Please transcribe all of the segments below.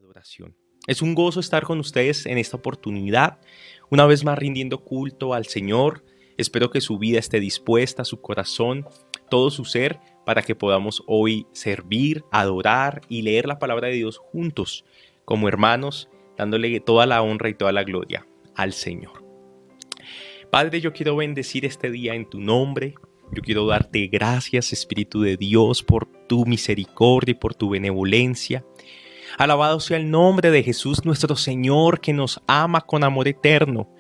adoración. Es un gozo estar con ustedes en esta oportunidad, una vez más rindiendo culto al Señor. Espero que su vida esté dispuesta, su corazón, todo su ser, para que podamos hoy servir, adorar y leer la palabra de Dios juntos, como hermanos, dándole toda la honra y toda la gloria al Señor. Padre, yo quiero bendecir este día en tu nombre. Yo quiero darte gracias, Espíritu de Dios, por tu misericordia y por tu benevolencia. Alabado sea el nombre de Jesús nuestro Señor, que nos ama con amor eterno.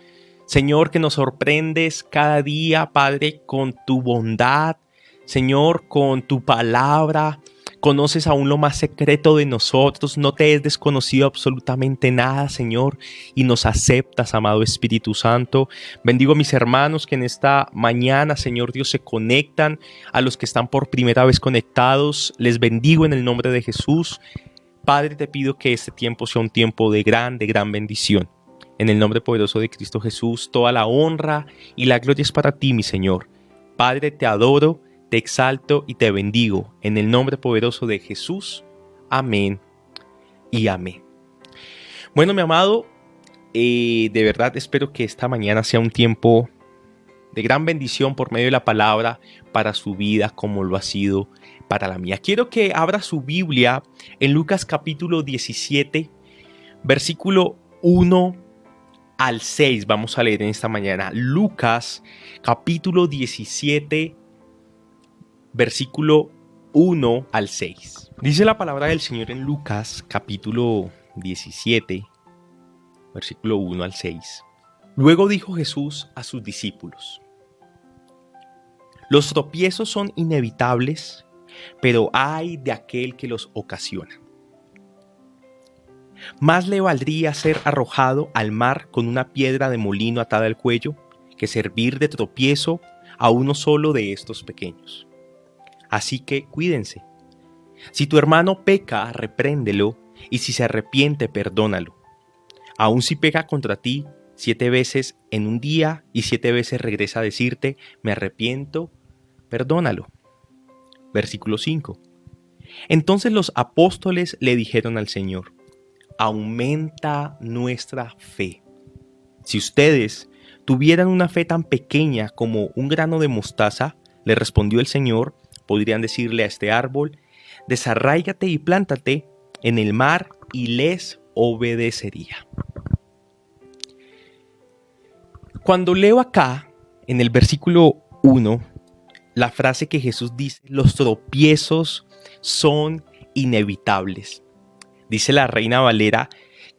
Señor, que nos sorprendes cada día, Padre, con tu bondad. Señor, con tu palabra. Conoces aún lo más secreto de nosotros. No te es desconocido absolutamente nada, Señor, y nos aceptas, amado Espíritu Santo. Bendigo a mis hermanos que en esta mañana, Señor Dios, se conectan. A los que están por primera vez conectados, les bendigo en el nombre de Jesús. Padre, te pido que este tiempo sea un tiempo de gran bendición. En el nombre poderoso de Cristo Jesús, toda la honra y la gloria es para ti, mi Señor. Padre, te adoro, te exalto y te bendigo. En el nombre poderoso de Jesús. Amén y amén. Bueno, mi amado, de verdad espero que esta mañana sea un tiempo de gran bendición por medio de la palabra para su vida, como lo ha sido para la mía. Quiero que abra su Biblia en Lucas capítulo 17, versículo 1 al 6. Vamos a leer en esta mañana. Lucas capítulo 17, versículo 1 al 6. Dice la palabra del Señor en Lucas capítulo 17, versículo 1 al 6. Luego dijo Jesús a sus discípulos: los tropiezos son inevitables, pero ay de aquel que los ocasiona. Más le valdría ser arrojado al mar con una piedra de molino atada al cuello que servir de tropiezo a uno solo de estos pequeños. Así que cuídense. Si tu hermano peca, repréndelo, y si se arrepiente, perdónalo. Aun si peca contra ti 7 veces en un día y 7 veces regresa a decirte, me arrepiento, perdónalo. Versículo 5. Entonces los apóstoles le dijeron al Señor: aumenta nuestra fe. Si ustedes tuvieran una fe tan pequeña como un grano de mostaza, le respondió el Señor, podrían decirle a este árbol, desarráigate y plántate en el mar, y les obedecería. Cuando leo acá, en el versículo 1, la frase que Jesús dice, los tropiezos son inevitables. Dice la Reina Valera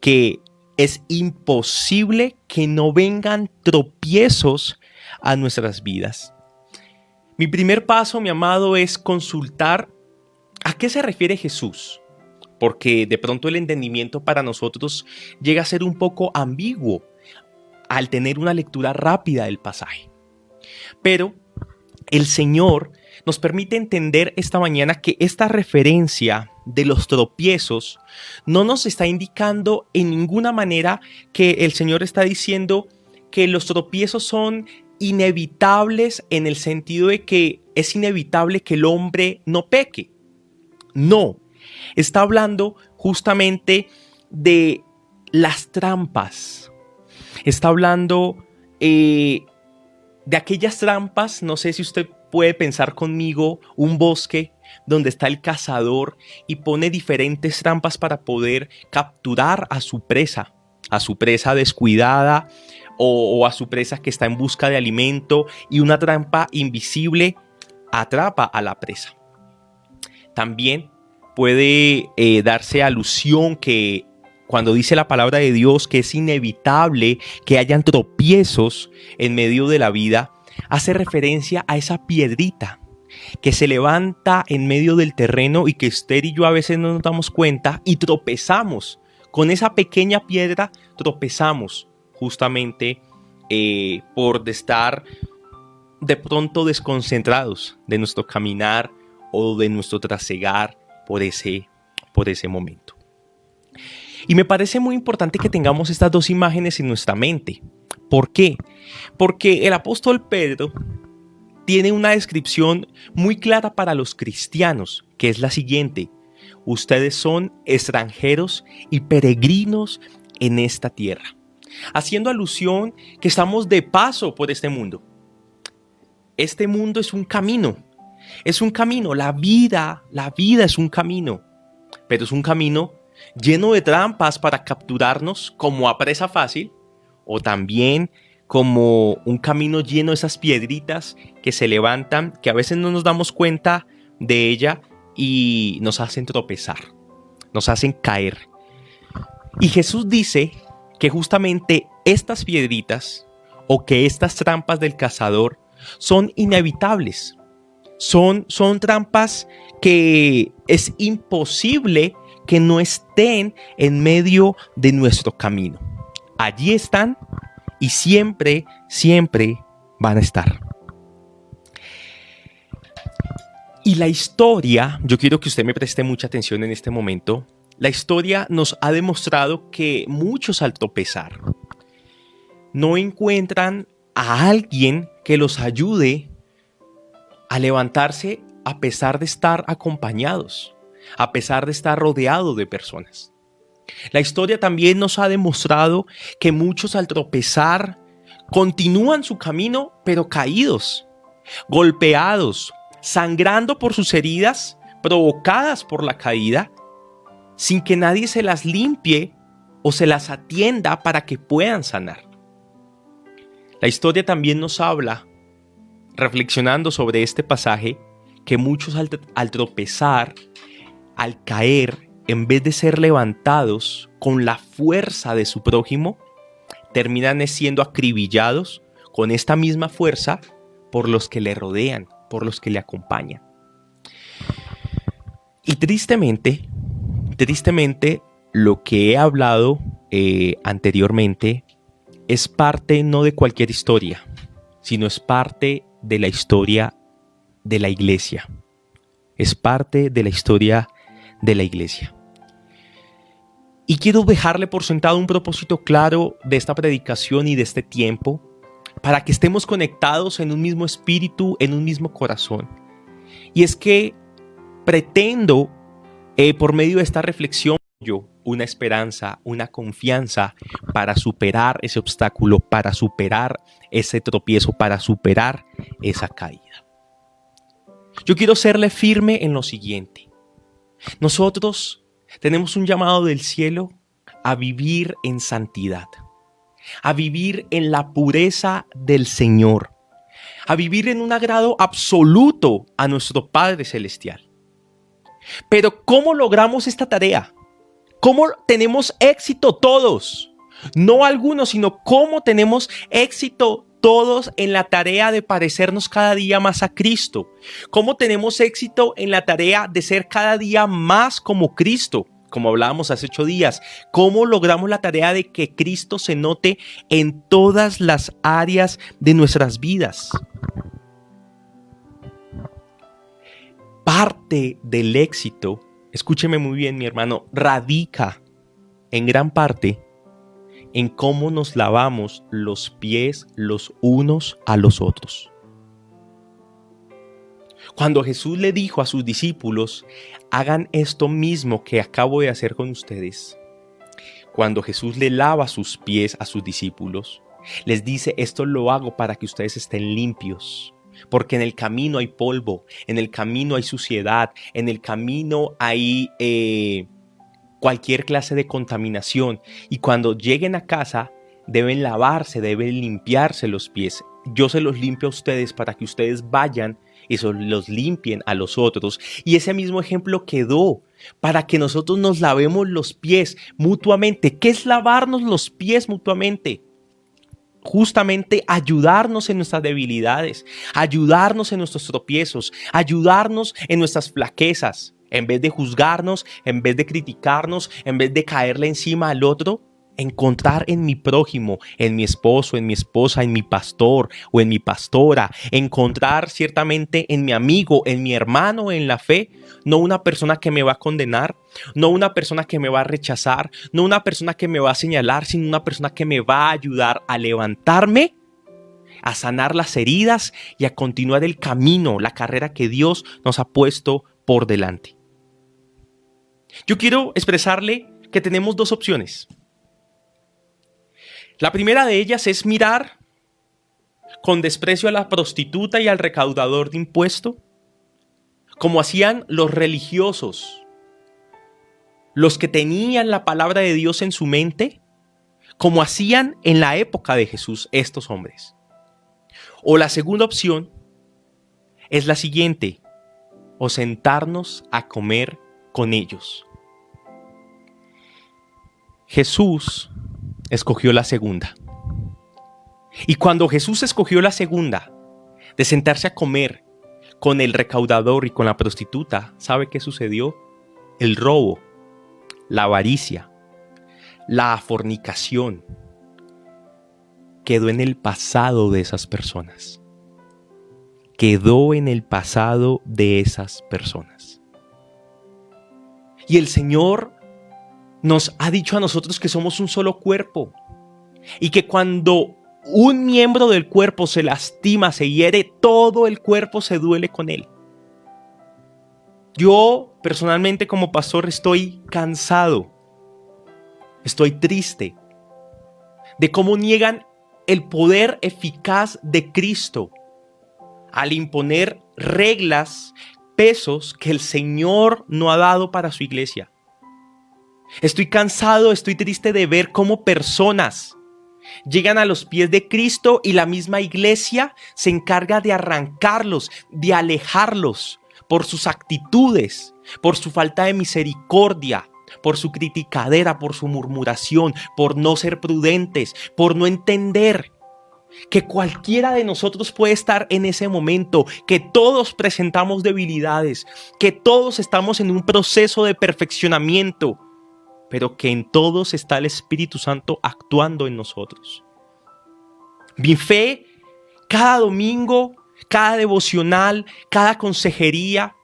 que es imposible que no vengan tropiezos a nuestras vidas. Mi primer paso, mi amado, es consultar a qué se refiere Jesús, porque de pronto el entendimiento para nosotros llega a ser un poco ambiguo al tener una lectura rápida del pasaje. Pero el Señor nos permite entender esta mañana que esta referencia de los tropiezos no nos está indicando en ninguna manera que el Señor está diciendo que los tropiezos son inevitables en el sentido de que es inevitable que el hombre no peque. No, está hablando justamente de las trampas. Está hablando de aquellas trampas, no sé si usted puede pensar conmigo, un bosque donde está el cazador y pone diferentes trampas para poder capturar a su presa descuidada o a su presa que está en busca de alimento, y una trampa invisible atrapa a la presa. También puede darse alusión que cuando dice la palabra de Dios que es inevitable que hayan tropiezos en medio de la vida, hace referencia a esa piedrita que se levanta en medio del terreno y que usted y yo a veces no nos damos cuenta y tropezamos. Con esa pequeña piedra tropezamos justamente por estar de pronto desconcentrados de nuestro caminar o de nuestro trasegar por ese momento. Y me parece muy importante que tengamos estas dos imágenes en nuestra mente. ¿Por qué? Porque el apóstol Pedro tiene una descripción muy clara para los cristianos, que es la siguiente: ustedes son extranjeros y peregrinos en esta tierra. Haciendo alusión que estamos de paso por este mundo. Este mundo es un camino. Es un camino. La vida es un camino. Pero es un camino lleno de trampas para capturarnos como a presa fácil, o también como un camino lleno de esas piedritas que se levantan, que a veces no nos damos cuenta de ella y nos hacen tropezar, nos hacen caer. Y Jesús dice que justamente estas piedritas o que estas trampas del cazador son inevitables. Son trampas que es imposible que no estén en medio de nuestro camino. Allí están y siempre, siempre van a estar. Y la historia, yo quiero que usted me preste mucha atención en este momento. La historia nos ha demostrado que muchos al tropezar no encuentran a alguien que los ayude a levantarse a pesar de estar acompañados, a pesar de estar rodeados de personas. La historia también nos ha demostrado que muchos al tropezar continúan su camino, pero caídos, golpeados, sangrando por sus heridas provocadas por la caída, sin que nadie se las limpie o se las atienda para que puedan sanar. La historia también nos habla, reflexionando sobre este pasaje, que muchos al tropezar, al caer, en vez de ser levantados con la fuerza de su prójimo, terminan siendo acribillados con esta misma fuerza por los que le rodean, por los que le acompañan. Y tristemente, lo que he hablado anteriormente es parte no de cualquier historia, sino es parte de la historia de la iglesia. Es parte de la historia de la iglesia. Y quiero dejarle por sentado un propósito claro de esta predicación y de este tiempo, para que estemos conectados en un mismo espíritu, en un mismo corazón. Y es que pretendo, por medio de esta reflexión, una esperanza, una confianza para superar ese obstáculo, para superar ese tropiezo, para superar esa caída. Yo quiero serle firme en lo siguiente. Nosotros tenemos un llamado del cielo a vivir en santidad, a vivir en la pureza del Señor, a vivir en un agrado absoluto a nuestro Padre Celestial. Pero ¿cómo logramos esta tarea? ¿Cómo tenemos éxito todos? No algunos, sino cómo tenemos éxito todos en la tarea de parecernos cada día más a Cristo. ¿Cómo tenemos éxito en la tarea de ser cada día más como Cristo? Como hablábamos hace 8 días, ¿cómo logramos la tarea de que Cristo se note en todas las áreas de nuestras vidas? Parte del éxito, escúcheme muy bien, mi hermano, radica en gran parte en cómo nos lavamos los pies los unos a los otros. Cuando Jesús le dijo a sus discípulos, hagan esto mismo que acabo de hacer con ustedes. Cuando Jesús le lava sus pies a sus discípulos, les dice, esto lo hago para que ustedes estén limpios. Porque en el camino hay polvo, en el camino hay suciedad, en el camino hay cualquier clase de contaminación. Y cuando lleguen a casa, deben lavarse, deben limpiarse los pies. Yo se los limpio a ustedes para que ustedes vayan y los limpien a los otros. Y ese mismo ejemplo quedó para que nosotros nos lavemos los pies mutuamente. ¿Qué es lavarnos los pies mutuamente? Justamente ayudarnos en nuestras debilidades, ayudarnos en nuestros tropiezos, ayudarnos en nuestras flaquezas. En vez de juzgarnos, en vez de criticarnos, en vez de caerle encima al otro, encontrar en mi prójimo, en mi esposo, en mi esposa, en mi pastor o en mi pastora, encontrar ciertamente en mi amigo, en mi hermano en la fe, no una persona que me va a condenar, no una persona que me va a rechazar, no una persona que me va a señalar, sino una persona que me va a ayudar a levantarme, a sanar las heridas y a continuar el camino, la carrera que Dios nos ha puesto por delante. Yo quiero expresarle que tenemos dos opciones. La primera de ellas es mirar con desprecio a la prostituta y al recaudador de impuestos, como hacían los religiosos, los que tenían la palabra de Dios en su mente, como hacían en la época de Jesús estos hombres. O la segunda opción es la siguiente: o sentarnos a comer con ellos. Jesús escogió la segunda. Y cuando Jesús escogió la segunda, de sentarse a comer con el recaudador y con la prostituta, ¿sabe qué sucedió? El robo, la avaricia, la fornicación quedó en el pasado de esas personas. Quedó en el pasado de esas personas. Y el Señor nos ha dicho a nosotros que somos un solo cuerpo y que cuando un miembro del cuerpo se lastima, se hiere, todo el cuerpo se duele con él. Yo personalmente como pastor estoy cansado, estoy triste de cómo niegan el poder eficaz de Cristo al imponer reglas, pesos que el Señor no ha dado para su iglesia. Estoy cansado, estoy triste de ver cómo personas llegan a los pies de Cristo y la misma iglesia se encarga de arrancarlos, de alejarlos por sus actitudes, por su falta de misericordia, por su criticadera, por su murmuración, por no ser prudentes, por no entender que cualquiera de nosotros puede estar en ese momento, que todos presentamos debilidades, que todos estamos en un proceso de perfeccionamiento, pero que en todos está el Espíritu Santo actuando en nosotros. Mi fe, cada domingo, cada devocional, cada consejería,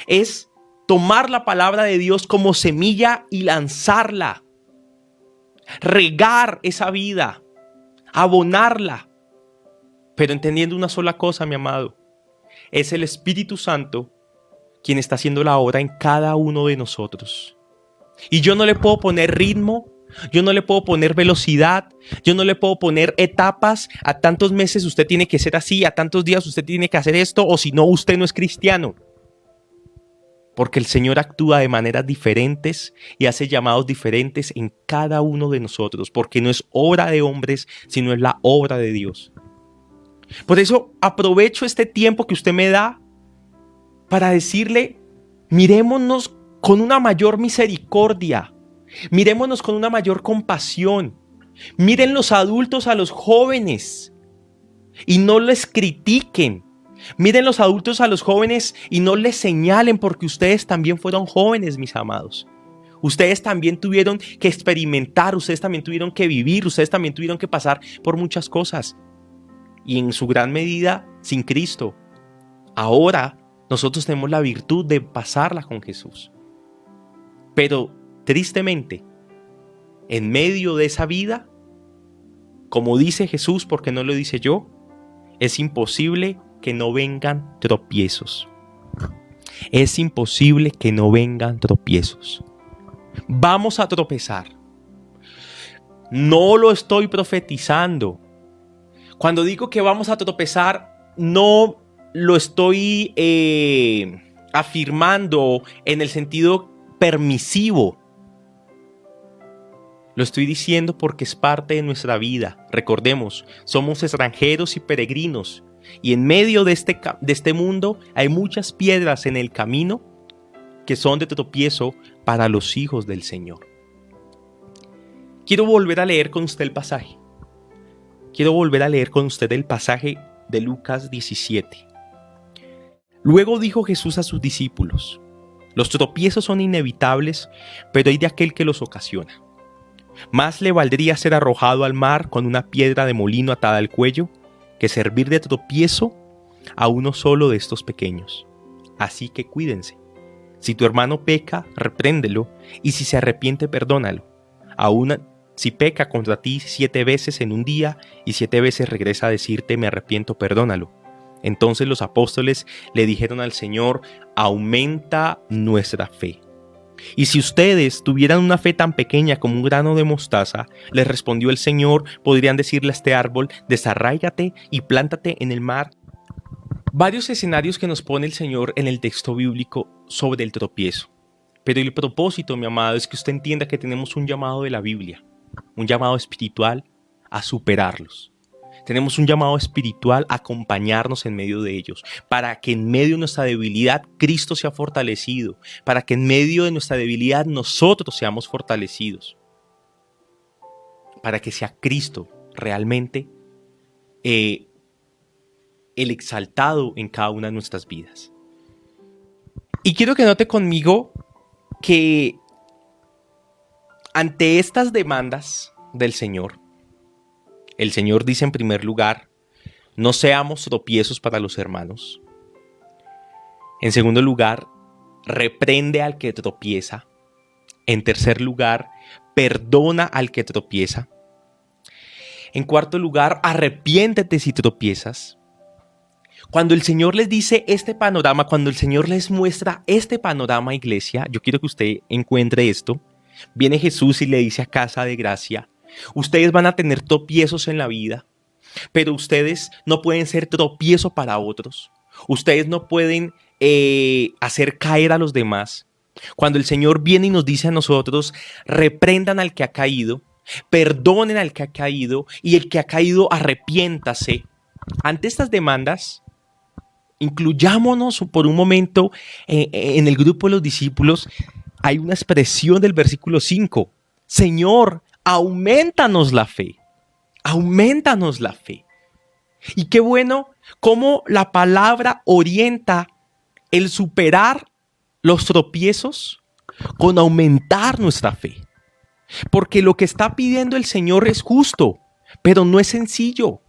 es tomar la palabra de Dios como semilla y lanzarla, regar esa vida, abonarla, pero entendiendo una sola cosa, mi amado: es el Espíritu Santo quien está haciendo la obra en cada uno de nosotros. Y yo no le puedo poner ritmo, yo no le puedo poner velocidad, yo no le puedo poner etapas. A tantos meses usted tiene que ser así, a tantos días usted tiene que hacer esto, o si no, usted no es cristiano. Porque el Señor actúa de maneras diferentes y hace llamados diferentes en cada uno de nosotros, porque no es obra de hombres, sino es la obra de Dios. Por eso aprovecho este tiempo que usted me da para decirle: mirémonos con una mayor misericordia, mirémonos con una mayor compasión. Miren los adultos a los jóvenes y no les critiquen. Miren los adultos a los jóvenes y no les señalen, porque ustedes también fueron jóvenes, mis amados. Ustedes también tuvieron que experimentar, ustedes también tuvieron que vivir, ustedes también tuvieron que pasar por muchas cosas. Y en su gran medida sin Cristo. Ahora nosotros tenemos la virtud de pasarla con Jesús. Pero tristemente, en medio de esa vida, como dice Jesús, porque no lo dice yo, es imposible que no vengan tropiezos. Es imposible que no vengan tropiezos. Vamos a tropezar. No lo estoy profetizando. Cuando digo que vamos a tropezar, no lo estoy afirmando en el sentido permisivo. Lo estoy diciendo porque es parte de nuestra vida. Recordemos, somos extranjeros y peregrinos, y en medio de este mundo hay muchas piedras en el camino que son de tropiezo para los hijos del Señor. Quiero volver a leer con usted el pasaje. Quiero volver a leer con usted el pasaje de Lucas 17. Luego dijo Jesús a sus discípulos: los tropiezos son inevitables, pero hay de aquel que los ocasiona. Más le valdría ser arrojado al mar con una piedra de molino atada al cuello que servir de tropiezo a uno solo de estos pequeños. Así que cuídense. Si tu hermano peca, repréndelo, y si se arrepiente, perdónalo. Aún si peca contra ti 7 veces en un día y 7 veces regresa a decirte me arrepiento, perdónalo. Entonces los apóstoles le dijeron al Señor: aumenta nuestra fe. Y si ustedes tuvieran una fe tan pequeña como un grano de mostaza, les respondió el Señor, podrían decirle a este árbol, desarráigate y plántate en el mar. Varios escenarios que nos pone el Señor en el texto bíblico sobre el tropiezo. Pero el propósito, mi amado, es que usted entienda que tenemos un llamado de la Biblia, un llamado espiritual a superarlos. Tenemos un llamado espiritual a acompañarnos en medio de ellos, para que en medio de nuestra debilidad Cristo sea fortalecido, para que en medio de nuestra debilidad nosotros seamos fortalecidos, para que sea Cristo realmente el exaltado en cada una de nuestras vidas. Y quiero que note conmigo que ante estas demandas del Señor, el Señor dice en primer lugar, no seamos tropiezos para los hermanos. En segundo lugar, reprende al que tropieza. En tercer lugar, perdona al que tropieza. En cuarto lugar, arrepiéntete si tropiezas. Cuando el Señor les dice este panorama, cuando el Señor les muestra este panorama, iglesia, yo quiero que usted encuentre esto. Viene Jesús y le dice a Casa de Gracia, ustedes van a tener tropiezos en la vida, pero ustedes no pueden ser tropiezo para otros. Ustedes no pueden hacer caer a los demás. Cuando el Señor viene y nos dice a nosotros, reprendan al que ha caído, perdonen al que ha caído y el que ha caído arrepiéntase. Ante estas demandas, incluyámonos por un momento en el grupo de los discípulos. Hay una expresión del versículo 5. Señor, aumentanos la fe. Aumentanos la fe. Y qué bueno cómo la palabra orienta el superar los tropiezos con aumentar nuestra fe. Porque lo que está pidiendo el Señor es justo, pero no es sencillo.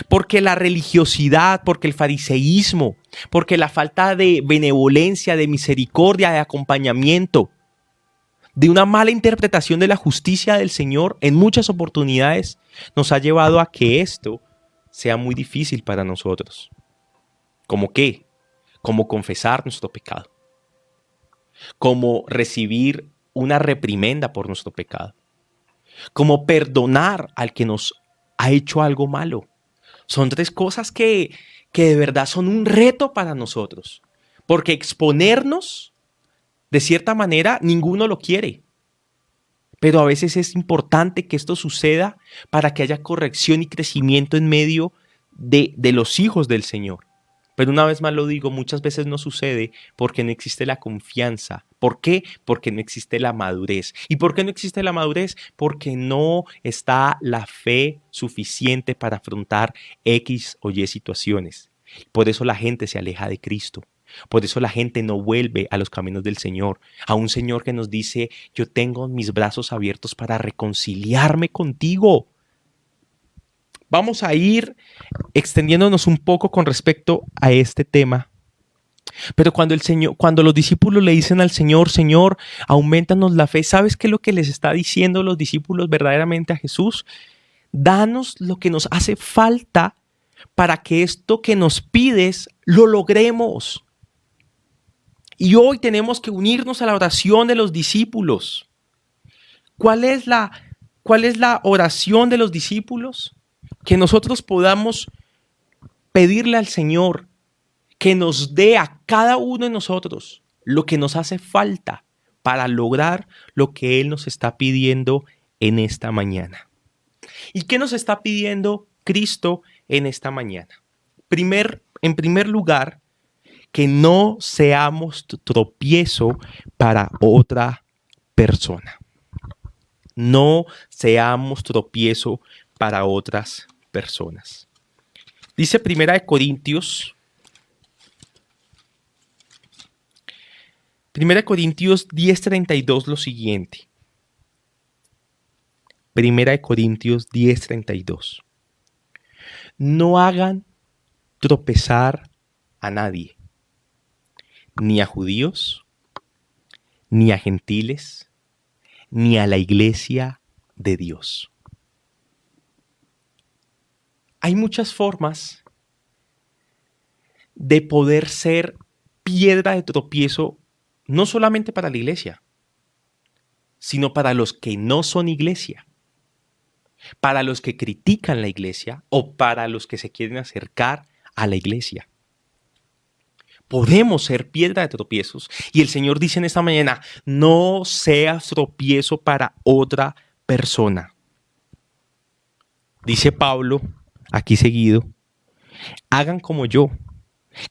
Porque la religiosidad, porque el fariseísmo, porque la falta de benevolencia, de misericordia, de acompañamiento, de una mala interpretación de la justicia del Señor en muchas oportunidades nos ha llevado a que esto sea muy difícil para nosotros. ¿Cómo qué? Como confesar nuestro pecado. Como recibir una reprimenda por nuestro pecado. Como perdonar al que nos ha hecho algo malo. Son tres cosas que de verdad son un reto para nosotros. Porque exponernos, de cierta manera, ninguno lo quiere. Pero a veces es importante que esto suceda para que haya corrección y crecimiento en medio de los hijos del Señor. Pero una vez más lo digo, muchas veces no sucede porque no existe la confianza. ¿Por qué? Porque no existe la madurez. ¿Y por qué no existe la madurez? Porque no está la fe suficiente para afrontar X o Y situaciones. Por eso la gente se aleja de Cristo. Por eso la gente no vuelve a los caminos del Señor. A un Señor que nos dice, yo tengo mis brazos abiertos para reconciliarme contigo. Vamos a ir extendiéndonos un poco con respecto a este tema. Pero cuando los discípulos le dicen al Señor, Señor, aumentanos la fe, ¿sabes qué es lo que les está diciendo los discípulos verdaderamente a Jesús? Danos lo que nos hace falta para que esto que nos pides lo logremos. Y hoy tenemos que unirnos a la oración de los discípulos. ¿Cuál es la oración de los discípulos? Que nosotros podamos pedirle al Señor que nos dé a cada uno de nosotros lo que nos hace falta para lograr lo que Él nos está pidiendo en esta mañana. ¿Y qué nos está pidiendo Cristo en esta mañana? En primer lugar, que no seamos tropiezo para otra persona. No seamos tropiezo para otras personas. Dice 1 Corintios 10:32 lo siguiente. 1 Corintios 10:32. No hagan tropezar a nadie, ni a judíos, ni a gentiles, ni a la iglesia de Dios. Hay muchas formas de poder ser piedra de tropiezo, no solamente para la iglesia, sino para los que no son iglesia, para los que critican la iglesia o para los que se quieren acercar a la iglesia. Podemos ser piedra de tropiezos. Y el Señor dice en esta mañana, no seas tropiezo para otra persona. Dice Pablo, aquí seguido, hagan como yo,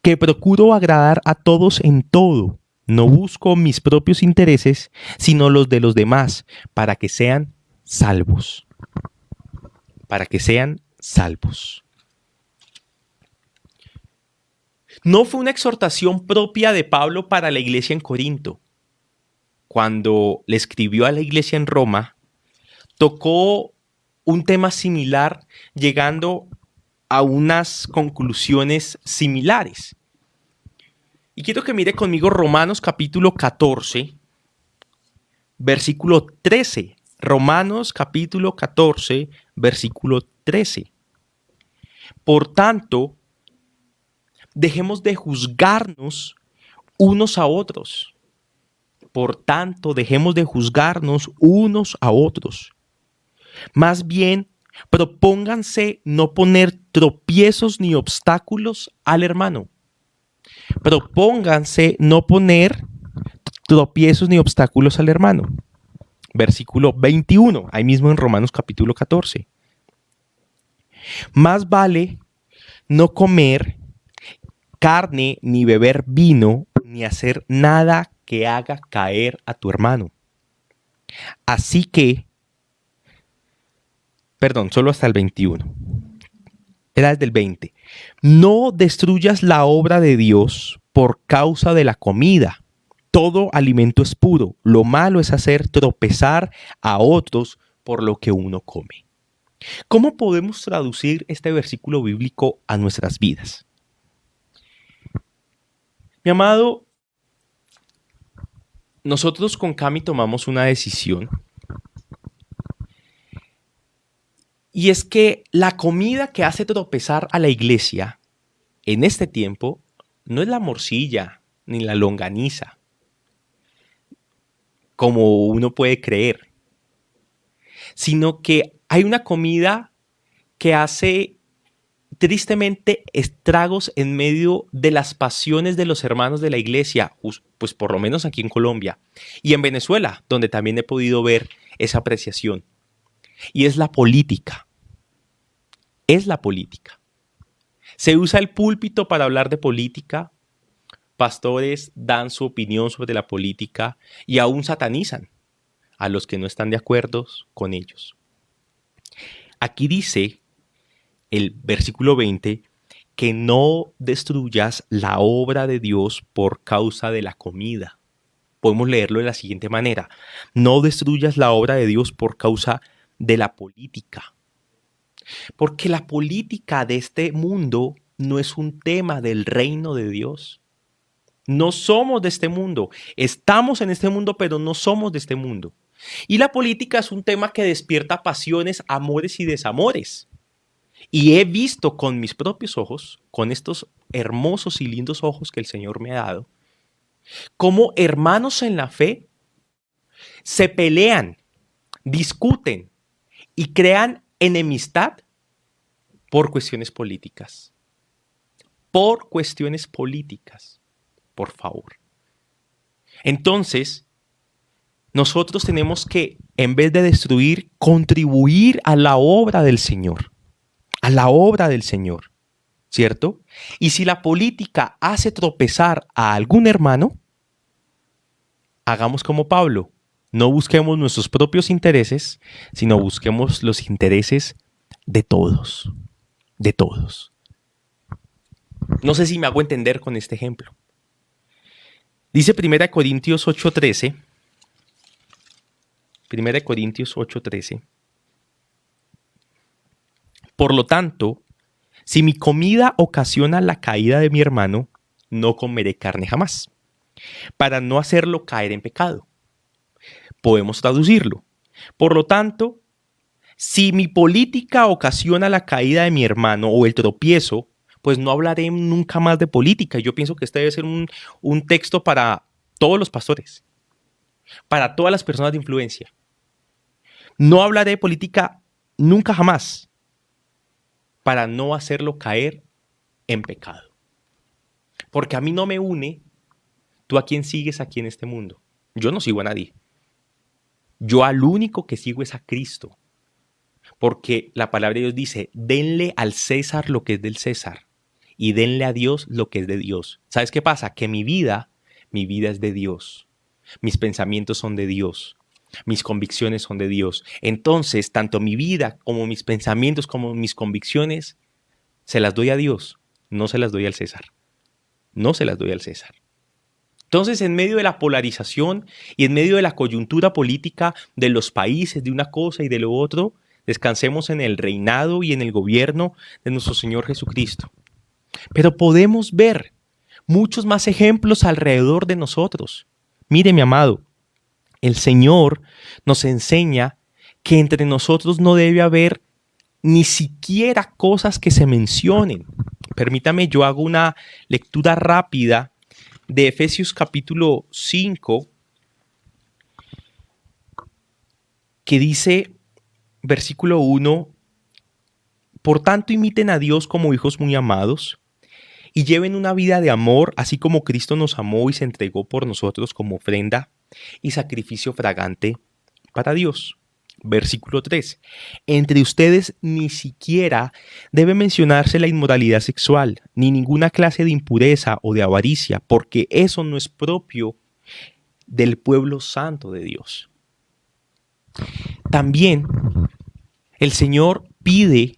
que procuro agradar a todos en todo. No busco mis propios intereses, sino los de los demás, para que sean salvos. Para que sean salvos. No fue una exhortación propia de Pablo para la iglesia en Corinto. Cuando le escribió a la iglesia en Roma, tocó un tema similar, llegando a unas conclusiones similares. Y quiero que mire conmigo Romanos capítulo 14, versículo 13. Romanos capítulo 14, versículo 13. Por tanto, dejemos de juzgarnos unos a otros. Por tanto, dejemos de juzgarnos unos a otros. Más bien, propónganse no poner tropiezos ni obstáculos al hermano. Propónganse no poner tropiezos ni obstáculos al hermano. Versículo 21, ahí mismo en Romanos capítulo 14. Más vale no comer carne, ni beber vino, ni hacer nada que haga caer a tu hermano. Así que, solo hasta el 21. Era desde el 20. No destruyas la obra de Dios por causa de la comida. Todo alimento es puro. Lo malo es hacer tropezar a otros por lo que uno come. ¿Cómo podemos traducir este versículo bíblico a nuestras vidas? Mi amado, nosotros con Cami tomamos una decisión. Y es que la comida que hace tropezar a la iglesia en este tiempo no es la morcilla ni la longaniza, como uno puede creer, sino que hay una comida que hace tristemente estragos en medio de las pasiones de los hermanos de la iglesia, pues por lo menos aquí en Colombia y en Venezuela, donde también he podido ver esa apreciación. Y es la política. Es la política. Se usa el púlpito para hablar de política. Pastores dan su opinión sobre la política y aún satanizan a los que no están de acuerdo con ellos. Aquí dice el versículo 20 que no destruyas la obra de Dios por causa de la comida. Podemos leerlo de la siguiente manera. No destruyas la obra de Dios por causa de la política. Porque la política de este mundo no es un tema del reino de Dios. No somos de este mundo. Estamos en este mundo, pero no somos de este mundo. Y la política es un tema que despierta pasiones, amores y desamores. Y he visto con mis propios ojos, con estos hermosos y lindos ojos que el Señor me ha dado, cómo hermanos en la fe se pelean, discuten y crean enemistad por cuestiones políticas. Por cuestiones políticas, por favor. Entonces, nosotros tenemos que, en vez de destruir, contribuir a la obra del Señor. A la obra del Señor, ¿cierto? Y si la política hace tropezar a algún hermano, hagamos como Pablo. No busquemos nuestros propios intereses, sino busquemos los intereses de todos. De todos. No sé si me hago entender con este ejemplo. Dice 1 Corintios 8:13. 1 Corintios 8:13. Por lo tanto, si mi comida ocasiona la caída de mi hermano, no comeré carne jamás, para no hacerlo caer en pecado. Podemos traducirlo. Por lo tanto, si mi política ocasiona la caída de mi hermano o el tropiezo, pues no hablaré nunca más de política. Yo pienso que este debe ser un texto para todos los pastores. para todas las personas de influencia. No hablaré de política nunca jamás para no hacerlo caer en pecado. Porque a mí no me une tú a quién sigues aquí en este mundo. Yo no sigo a nadie. Yo al único que sigo es a Cristo. Porque la palabra de Dios dice, denle al César lo que es del César y denle a Dios lo que es de Dios. ¿Sabes qué pasa? Que mi vida es de Dios. Mis pensamientos son de Dios. Mis convicciones son de Dios. Entonces, tanto mi vida como mis pensamientos como mis convicciones se las doy a Dios. No se las doy al César. No se las doy al César. Entonces, en medio de la polarización y en medio de la coyuntura política de los países, de una cosa y de lo otro, descansemos en el reinado y en el gobierno de nuestro Señor Jesucristo. Pero podemos ver muchos más ejemplos alrededor de nosotros. Mire, mi amado, el Señor nos enseña que entre nosotros no debe haber ni siquiera cosas que se mencionen. Permítame, yo hago una lectura rápida de Efesios capítulo 5, que dice, versículo 1, por tanto imiten a Dios como hijos muy amados y lleven una vida de amor, así como Cristo nos amó y se entregó por nosotros como ofrenda y sacrificio fragante para Dios. Versículo 3. Entre ustedes ni siquiera debe mencionarse la inmoralidad sexual, ni ninguna clase de impureza o de avaricia, porque eso no es propio del pueblo santo de Dios. También el Señor pide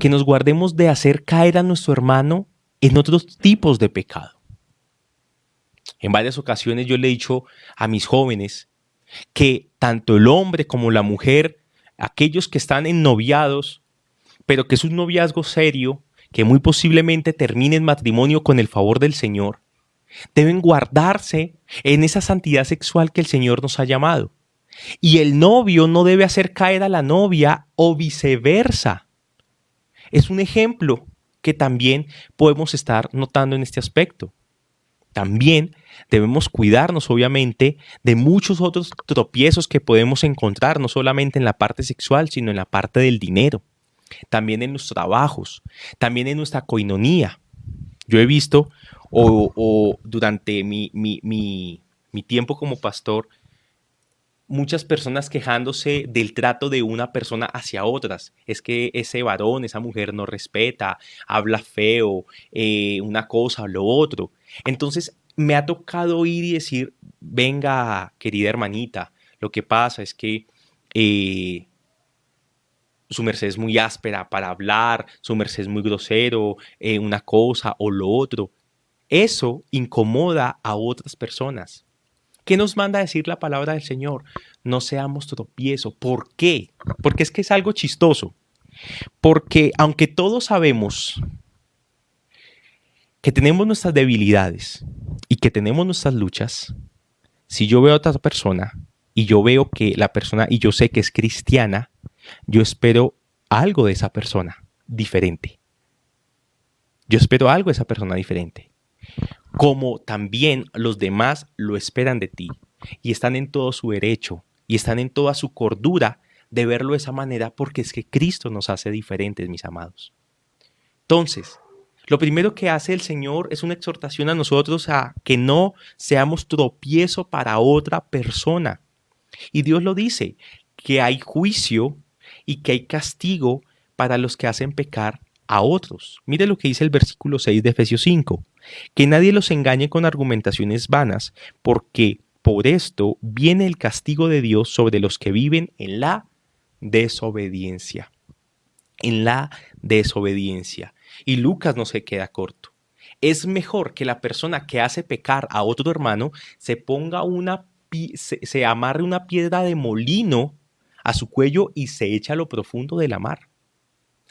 que nos guardemos de hacer caer a nuestro hermano en otros tipos de pecado. En varias ocasiones yo le he dicho a mis jóvenes que tanto el hombre como la mujer, aquellos que están ennoviados, pero que es un noviazgo serio, que muy posiblemente termine en matrimonio con el favor del Señor, deben guardarse en esa santidad sexual que el Señor nos ha llamado. Y el novio no debe hacer caer a la novia o viceversa. Es un ejemplo que también podemos estar notando en este aspecto. También debemos cuidarnos, obviamente, de muchos otros tropiezos que podemos encontrar, no solamente en la parte sexual, sino en la parte del dinero, también en los trabajos, también en nuestra coinonía. Yo he visto, durante mi tiempo como pastor, muchas personas quejándose del trato de una persona hacia otras. Es que ese varón, esa mujer no respeta, habla feo, una cosa o lo otro. Entonces me ha tocado ir y decir, venga, querida hermanita, lo que pasa es que su merced es muy áspera para hablar, su merced es muy grosero, una cosa o lo otro. Eso incomoda a otras personas. ¿Qué nos manda a decir la palabra del Señor? No seamos tropiezo. ¿Por qué? Porque es que es algo chistoso. Porque aunque todos sabemos que tenemos nuestras debilidades y que tenemos nuestras luchas, si yo veo a otra persona y yo veo que la persona, y yo sé que es cristiana, yo espero algo de esa persona diferente. Yo espero algo de esa persona diferente. Como también los demás lo esperan de ti y están en todo su derecho y están en toda su cordura de verlo de esa manera, porque es que Cristo nos hace diferentes, mis amados. Entonces, lo primero que hace el Señor es una exhortación a nosotros a que no seamos tropiezo para otra persona. Y Dios lo dice, que hay juicio y que hay castigo para los que hacen pecar a otros. Mire lo que dice el versículo 6 de Efesios 5. Que nadie los engañe con argumentaciones vanas, porque por esto viene el castigo de Dios sobre los que viven en la desobediencia. En la desobediencia. Y Lucas no se queda corto. Es mejor que la persona que hace pecar a otro hermano se ponga se amarre una piedra de molino a su cuello y se echa a lo profundo de la mar,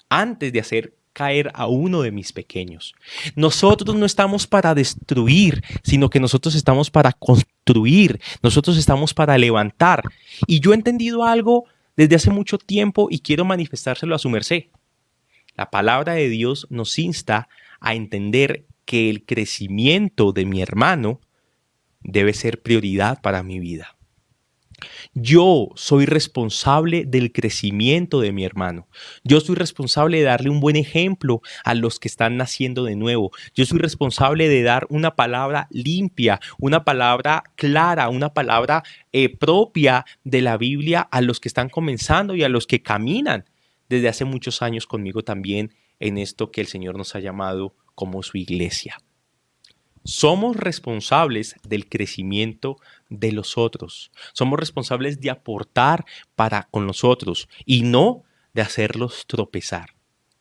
antes de hacer caer a uno de mis pequeños. Nosotros no estamos para destruir, sino que nosotros estamos para construir, nosotros estamos para levantar. Y yo he entendido algo desde hace mucho tiempo y quiero manifestárselo a su merced. La palabra de Dios nos insta a entender que el crecimiento de mi hermano debe ser prioridad para mi vida. Yo soy responsable del crecimiento de mi hermano. Yo soy responsable de darle un buen ejemplo a los que están naciendo de nuevo. Yo soy responsable de dar una palabra limpia, una palabra clara, una palabra propia de la Biblia a los que están comenzando y a los que caminan desde hace muchos años conmigo también en esto que el Señor nos ha llamado como su iglesia. Somos responsables del crecimiento de los otros. Somos responsables de aportar para con los otros y no de hacerlos tropezar.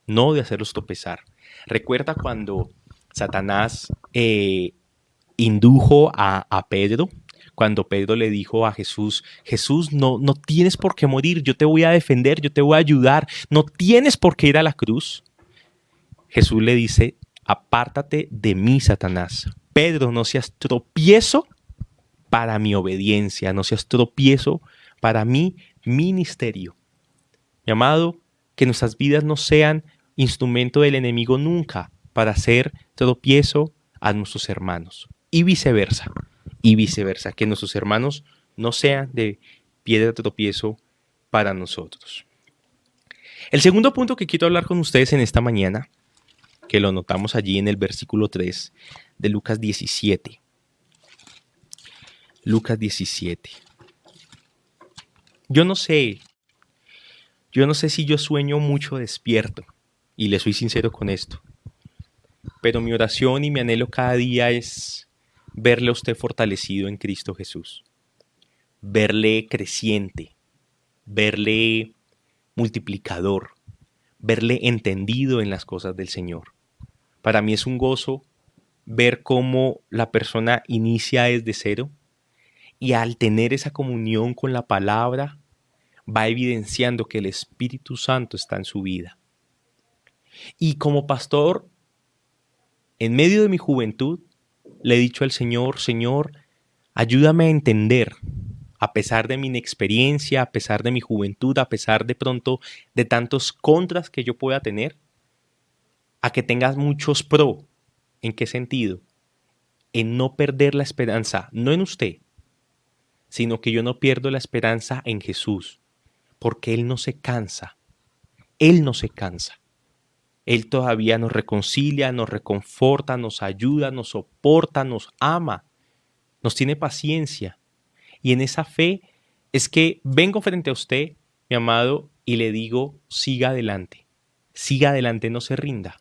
No de hacerlos tropezar. Recuerda cuando Satanás indujo a Pedro, cuando Pedro le dijo a Jesús, Jesús, no tienes por qué morir, yo te voy a defender, yo te voy a ayudar, no tienes por qué ir a la cruz. Jesús le dice, apártate de mí, Satanás. Pedro, no seas tropiezo para mi obediencia, no seas tropiezo para mi ministerio. Mi amado, que nuestras vidas no sean instrumento del enemigo nunca para hacer tropiezo a nuestros hermanos. Y viceversa, que nuestros hermanos no sean de piedra de tropiezo para nosotros. El segundo punto que quiero hablar con ustedes en esta mañana, que lo notamos allí en el versículo 3 de Lucas 17. Lucas 17. Yo no sé si yo sueño mucho despierto, y le soy sincero con esto, pero mi oración y mi anhelo cada día es verle a usted fortalecido en Cristo Jesús, verle creciente, verle multiplicador, verle entendido en las cosas del Señor. Para mí es un gozo ver cómo la persona inicia desde cero y al tener esa comunión con la palabra va evidenciando que el Espíritu Santo está en su vida. Y como pastor, en medio de mi juventud, le he dicho al Señor, Señor, ayúdame a entender, a pesar de mi inexperiencia, a pesar de mi juventud, a pesar de pronto de tantos contras que yo pueda tener, a que tengas muchos pro. ¿En qué sentido? En no perder la esperanza, no en usted, sino que yo no pierdo la esperanza en Jesús, porque Él no se cansa. Él no se cansa. Él todavía nos reconcilia, nos reconforta, nos ayuda, nos soporta, nos ama, nos tiene paciencia. Y en esa fe es que vengo frente a usted, mi amado, y le digo, siga adelante, no se rinda,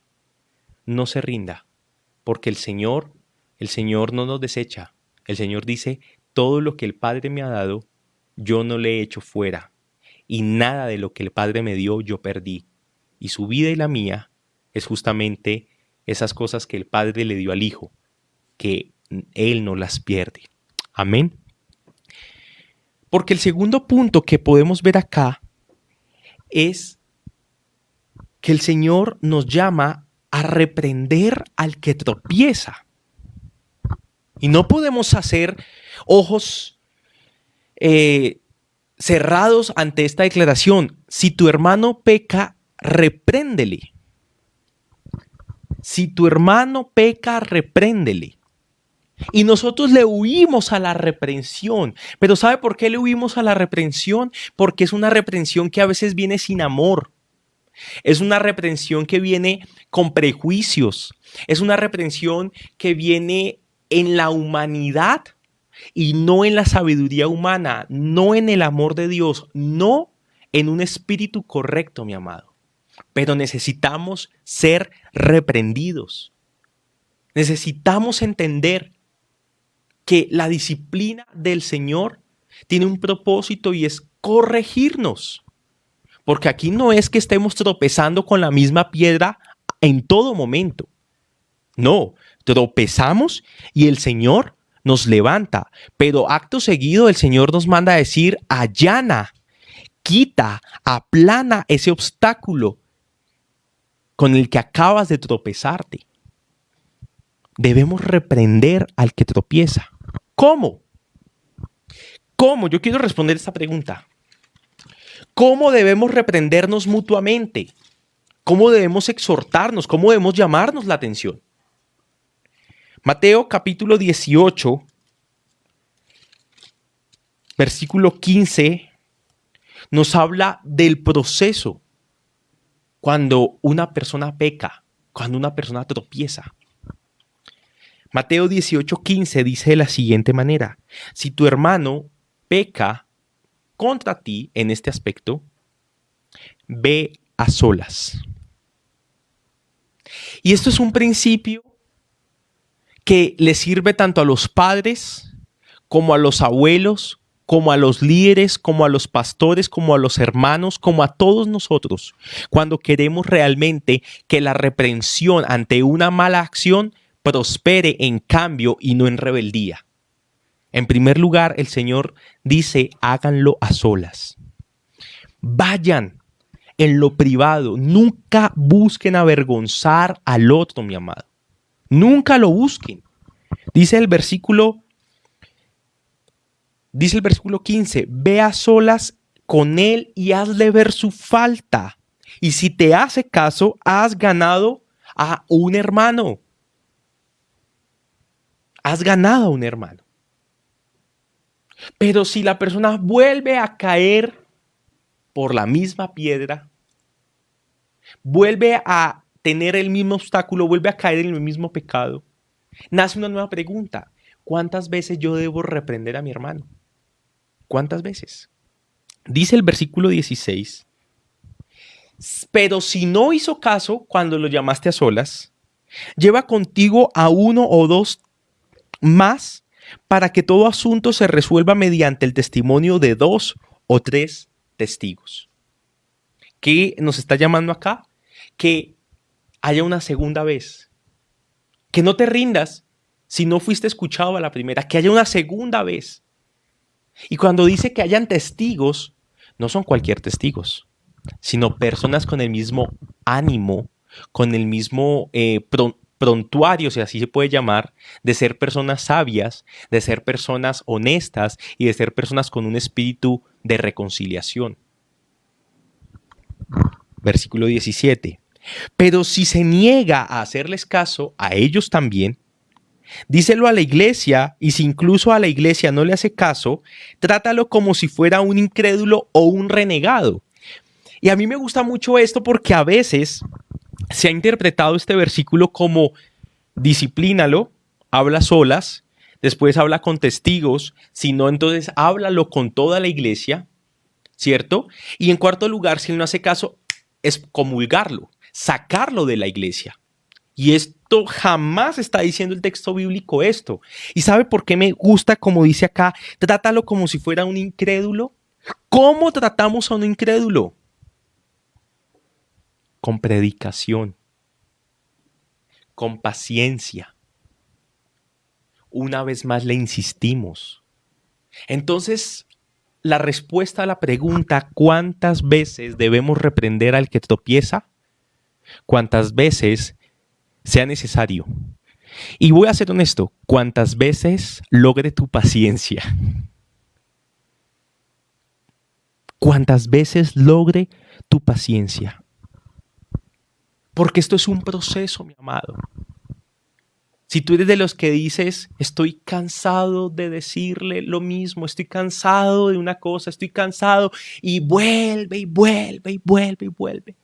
no se rinda, porque el Señor no nos desecha. El Señor dice, todo lo que el Padre me ha dado, yo no le he hecho fuera, y nada de lo que el Padre me dio, yo perdí. Y su vida y la mía es justamente esas cosas que el Padre le dio al Hijo, que Él no las pierde. Amén. Porque el segundo punto que podemos ver acá es que el Señor nos llama a reprender al que tropieza. Y no podemos hacer ojos cerrados ante esta declaración. Si tu hermano peca, repréndele. Si tu hermano peca, repréndele. Y nosotros le huimos a la reprensión. Pero ¿sabe por qué le huimos a la reprensión? Porque es una reprensión que a veces viene sin amor. Es una reprensión que viene con prejuicios. Es una reprensión que viene en la humanidad y no en la sabiduría humana, no en el amor de Dios, no en un espíritu correcto, mi amado. Pero necesitamos ser reprendidos. Necesitamos entender que la disciplina del Señor tiene un propósito y es corregirnos. Porque aquí no es que estemos tropezando con la misma piedra en todo momento. No, tropezamos y el Señor nos levanta. Pero acto seguido el Señor nos manda a decir, allana, quita, aplana ese obstáculo con el que acabas de tropezarte. Debemos reprender al que tropieza. ¿Cómo? ¿Cómo? Yo quiero responder esta pregunta. ¿Cómo debemos reprendernos mutuamente? ¿Cómo debemos exhortarnos? ¿Cómo debemos llamarnos la atención? Mateo capítulo 18, Versículo 15 nos habla del proceso cuando una persona peca, cuando una persona tropieza. Mateo 18:15 dice de la siguiente manera: si tu hermano peca contra ti en este aspecto, ve a solas. Y esto es un principio que le sirve tanto a los padres como a los abuelos, como a los líderes, como a los pastores, como a los hermanos, como a todos nosotros, cuando queremos realmente que la reprensión ante una mala acción prospere en cambio y no en rebeldía. En primer lugar, el Señor dice: háganlo a solas. Vayan en lo privado. Nunca busquen avergonzar al otro, mi amado. Nunca lo busquen. Dice el versículo 15, ve a solas con él y hazle ver su falta. Y si te hace caso, has ganado a un hermano. Has ganado a un hermano. Pero si la persona vuelve a caer por la misma piedra, vuelve a tener el mismo obstáculo, vuelve a caer en el mismo pecado, nace una nueva pregunta: ¿cuántas veces yo debo reprender a mi hermano? ¿Cuántas veces? Dice el versículo 16: pero si no hizo caso cuando lo llamaste a solas, lleva contigo a uno o dos más para que todo asunto se resuelva mediante el testimonio de 2 o 3 testigos. ¿Qué nos está llamando acá? Que haya una segunda vez. Que no te rindas si no fuiste escuchado a la primera. Que haya una segunda vez. Y cuando dice que hayan testigos, no son cualquier testigos, sino personas con el mismo ánimo, con el mismo prontuario, si así se puede llamar, de ser personas sabias, de ser personas honestas y de ser personas con un espíritu de reconciliación. Versículo 17. Pero si se niega a hacerles caso a ellos también, díselo a la iglesia, y si incluso a la iglesia no le hace caso, trátalo como si fuera un incrédulo o un renegado. Y a mí me gusta mucho esto porque a veces se ha interpretado este versículo como: disciplínalo, habla solas, después habla con testigos, si no, entonces háblalo con toda la iglesia, ¿cierto? Y en cuarto lugar, si él no hace caso, es comulgarlo, sacarlo de la iglesia. Y esto jamás está diciendo el texto bíblico esto. ¿Y sabe por qué me gusta como dice acá? Trátalo como si fuera un incrédulo. ¿Cómo tratamos a un incrédulo? Con predicación, con paciencia. Una vez más le insistimos. Entonces, la respuesta a la pregunta ¿cuántas veces debemos reprender al que tropieza? ¿Cuántas veces sea necesario? Y voy a ser honesto, ¿cuántas veces logre tu paciencia? ¿Cuántas veces logre tu paciencia? Porque esto es un proceso, mi amado. Si tú eres de los que dices: estoy cansado de decirle lo mismo, estoy cansado de una cosa, estoy cansado, y vuelve y vuelve y vuelve y vuelve.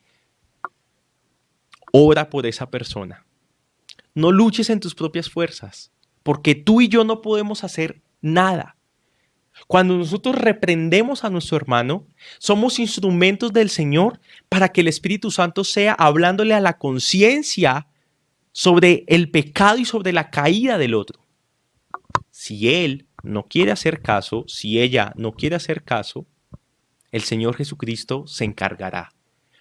Ora por esa persona. No luches en tus propias fuerzas, porque tú y yo no podemos hacer nada. Cuando nosotros reprendemos a nuestro hermano, somos instrumentos del Señor para que el Espíritu Santo sea hablándole a la conciencia sobre el pecado y sobre la caída del otro. Si él no quiere hacer caso, si ella no quiere hacer caso, el Señor Jesucristo se encargará.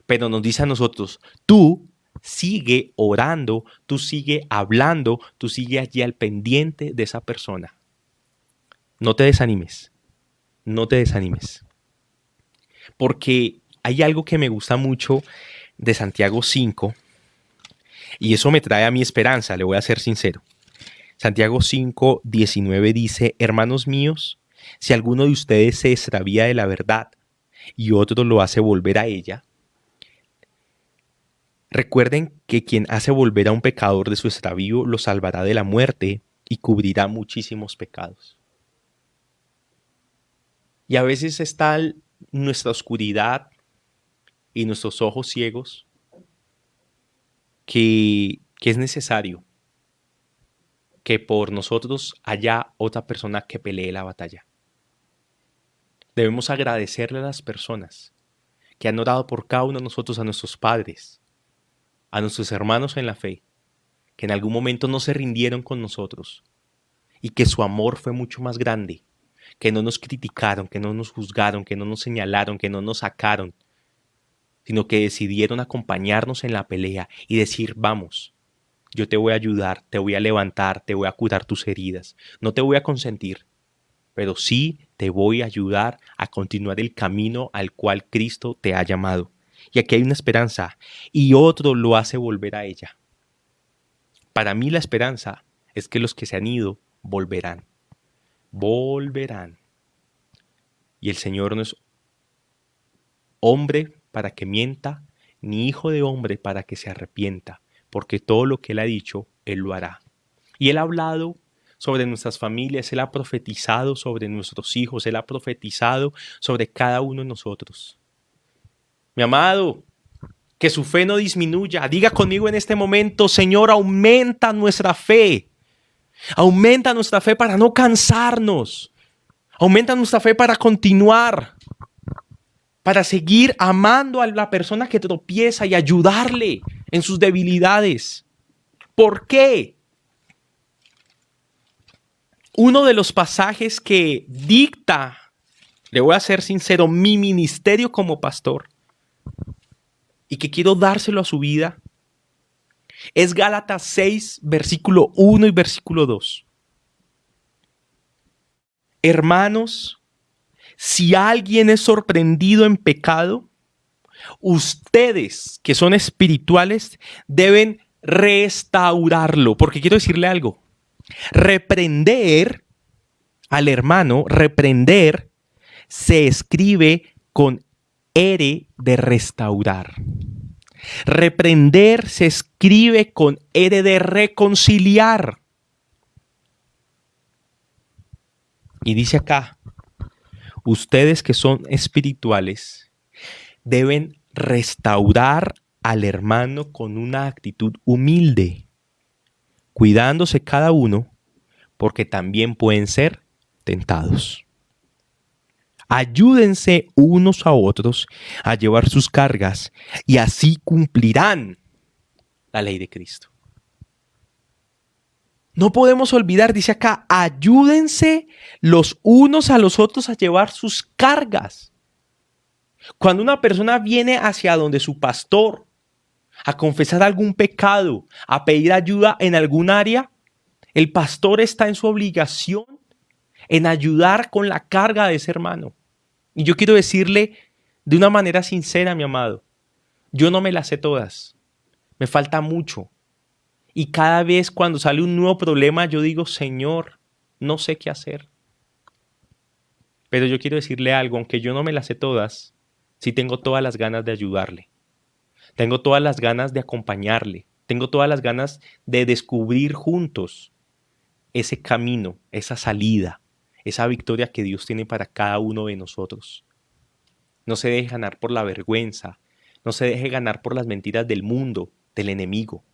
Pero nos dice a nosotros: tú sigue orando, tú sigue hablando, tú sigue allí al pendiente de esa persona. No te desanimes, no te desanimes. Porque hay algo que me gusta mucho de Santiago 5, y eso me trae a mi esperanza, le voy a ser sincero. Santiago 5, 19 dice: hermanos míos, si alguno de ustedes se extravía de la verdad y otro lo hace volver a ella, recuerden que quien hace volver a un pecador de su extravío lo salvará de la muerte y cubrirá muchísimos pecados. Y a veces está nuestra oscuridad y nuestros ojos ciegos que es necesario que por nosotros haya otra persona que pelee la batalla. Debemos agradecerle a las personas que han orado por cada uno de nosotros, a nuestros padres, a nuestros hermanos en la fe, que en algún momento no se rindieron con nosotros y que su amor fue mucho más grande, que no nos criticaron, que no nos juzgaron, que no nos señalaron, que no nos sacaron, sino que decidieron acompañarnos en la pelea y decir, vamos, yo te voy a ayudar, te voy a levantar, te voy a curar tus heridas, no te voy a consentir, pero sí te voy a ayudar a continuar el camino al cual Cristo te ha llamado. Y aquí hay una esperanza, y otro lo hace volver a ella. Para mí la esperanza es que los que se han ido volverán. Volverán. Y el Señor no es hombre para que mienta, ni hijo de hombre para que se arrepienta, porque todo lo que Él ha dicho, Él lo hará. Y Él ha hablado sobre nuestras familias, Él ha profetizado sobre nuestros hijos, Él ha profetizado sobre cada uno de nosotros. Mi amado, que su fe no disminuya. Diga conmigo en este momento, Señor, aumenta nuestra fe. Aumenta nuestra fe para no cansarnos. Aumenta nuestra fe para continuar. Para seguir amando a la persona que tropieza y ayudarle en sus debilidades. ¿Por qué? Uno de los pasajes que dicta, le voy a ser sincero, mi ministerio como pastor y que quiero dárselo a su vida, es Gálatas 6, versículo 1 y versículo 2. Hermanos, si alguien es sorprendido en pecado, ustedes que son espirituales deben restaurarlo. Porque quiero decirle algo. Reprender al hermano, reprender, se escribe con R de restaurar. Reprender se escribe con R de reconciliar. Y dice acá, ustedes que son espirituales deben restaurar al hermano con una actitud humilde, cuidándose cada uno, porque también pueden ser tentados. Ayúdense unos a otros a llevar sus cargas y así cumplirán la ley de Cristo. No podemos olvidar, dice acá, ayúdense los unos a los otros a llevar sus cargas. Cuando una persona viene hacia donde su pastor a confesar algún pecado, a pedir ayuda en algún área, el pastor está en su obligación en ayudar con la carga de ese hermano. Y yo quiero decirle de una manera sincera, mi amado, yo no me las sé todas, me falta mucho. Y cada vez cuando sale un nuevo problema, yo digo, Señor, no sé qué hacer. Pero yo quiero decirle algo, aunque yo no me las sé todas, sí tengo todas las ganas de ayudarle. Tengo todas las ganas de acompañarle. Tengo todas las ganas de descubrir juntos ese camino, esa salida, esa victoria que Dios tiene para cada uno de nosotros. No se deje ganar por la vergüenza. No se deje ganar por las mentiras del mundo, del enemigo.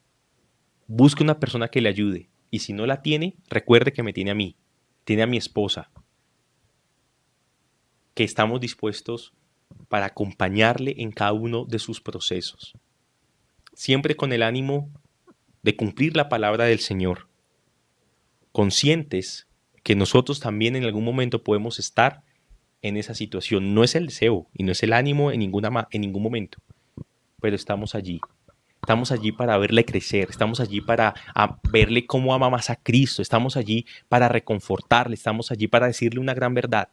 Busque una persona que le ayude. Y si no la tiene, recuerde que me tiene a mí. Tiene a mi esposa. Que estamos dispuestos para acompañarle en cada uno de sus procesos. Siempre con el ánimo de cumplir la palabra del Señor. Conscientes que nosotros también en algún momento podemos estar en esa situación. No es el deseo y no es el ánimo en ningún momento. Pero estamos allí. Estamos allí para verle crecer, estamos allí para verle cómo ama más a Cristo, estamos allí para reconfortarle, estamos allí para decirle una gran verdad,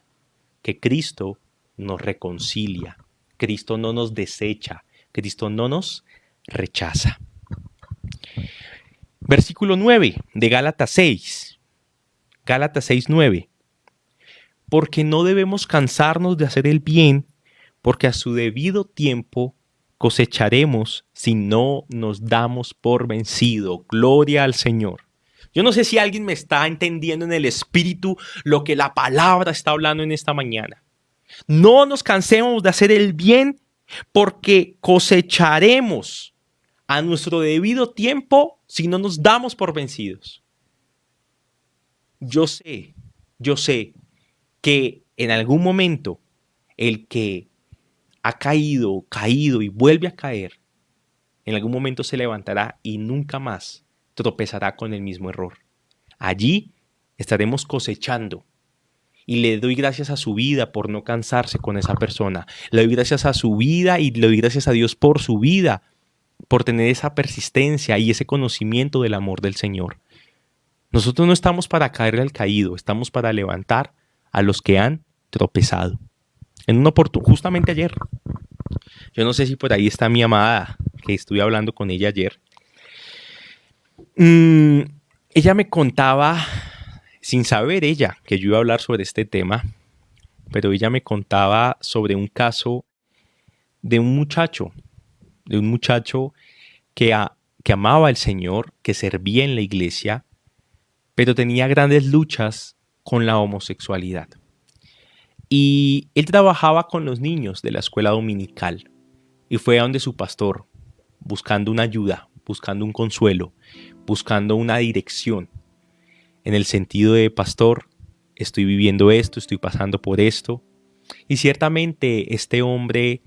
que Cristo nos reconcilia, Cristo no nos desecha, Cristo no nos rechaza. Versículo 9 de Gálatas 6, Gálatas 6:9. Porque no debemos cansarnos de hacer el bien, porque a su debido tiempo cosecharemos si no nos damos por vencido. Gloria al Señor. Yo no sé si alguien me está entendiendo en el espíritu lo que la palabra está hablando en esta mañana. No nos cansemos de hacer el bien, porque cosecharemos a nuestro debido tiempo si no nos damos por vencidos. Yo sé que en algún momento el que ha caído y vuelve a caer, en algún momento se levantará y nunca más tropezará con el mismo error. Allí estaremos cosechando. Y le doy gracias a su vida por no cansarse con esa persona. Le doy gracias a su vida y le doy gracias a Dios por su vida, por tener esa persistencia y ese conocimiento del amor del Señor. Nosotros no estamos para caerle al caído, estamos para levantar a los que han tropezado. En una oportunidad, justamente ayer, yo no sé si por ahí está mi amada, que estuve hablando con ella ayer. Ella me contaba, sin saber ella que yo iba a hablar sobre este tema, pero ella me contaba sobre un caso de un muchacho que amaba al Señor, que servía en la iglesia, pero tenía grandes luchas con la homosexualidad. Y él trabajaba con los niños de la escuela dominical y fue a donde su pastor, buscando una ayuda, buscando un consuelo, buscando una dirección, en el sentido de: pastor, estoy viviendo esto, estoy pasando por esto. Y ciertamente este hombre,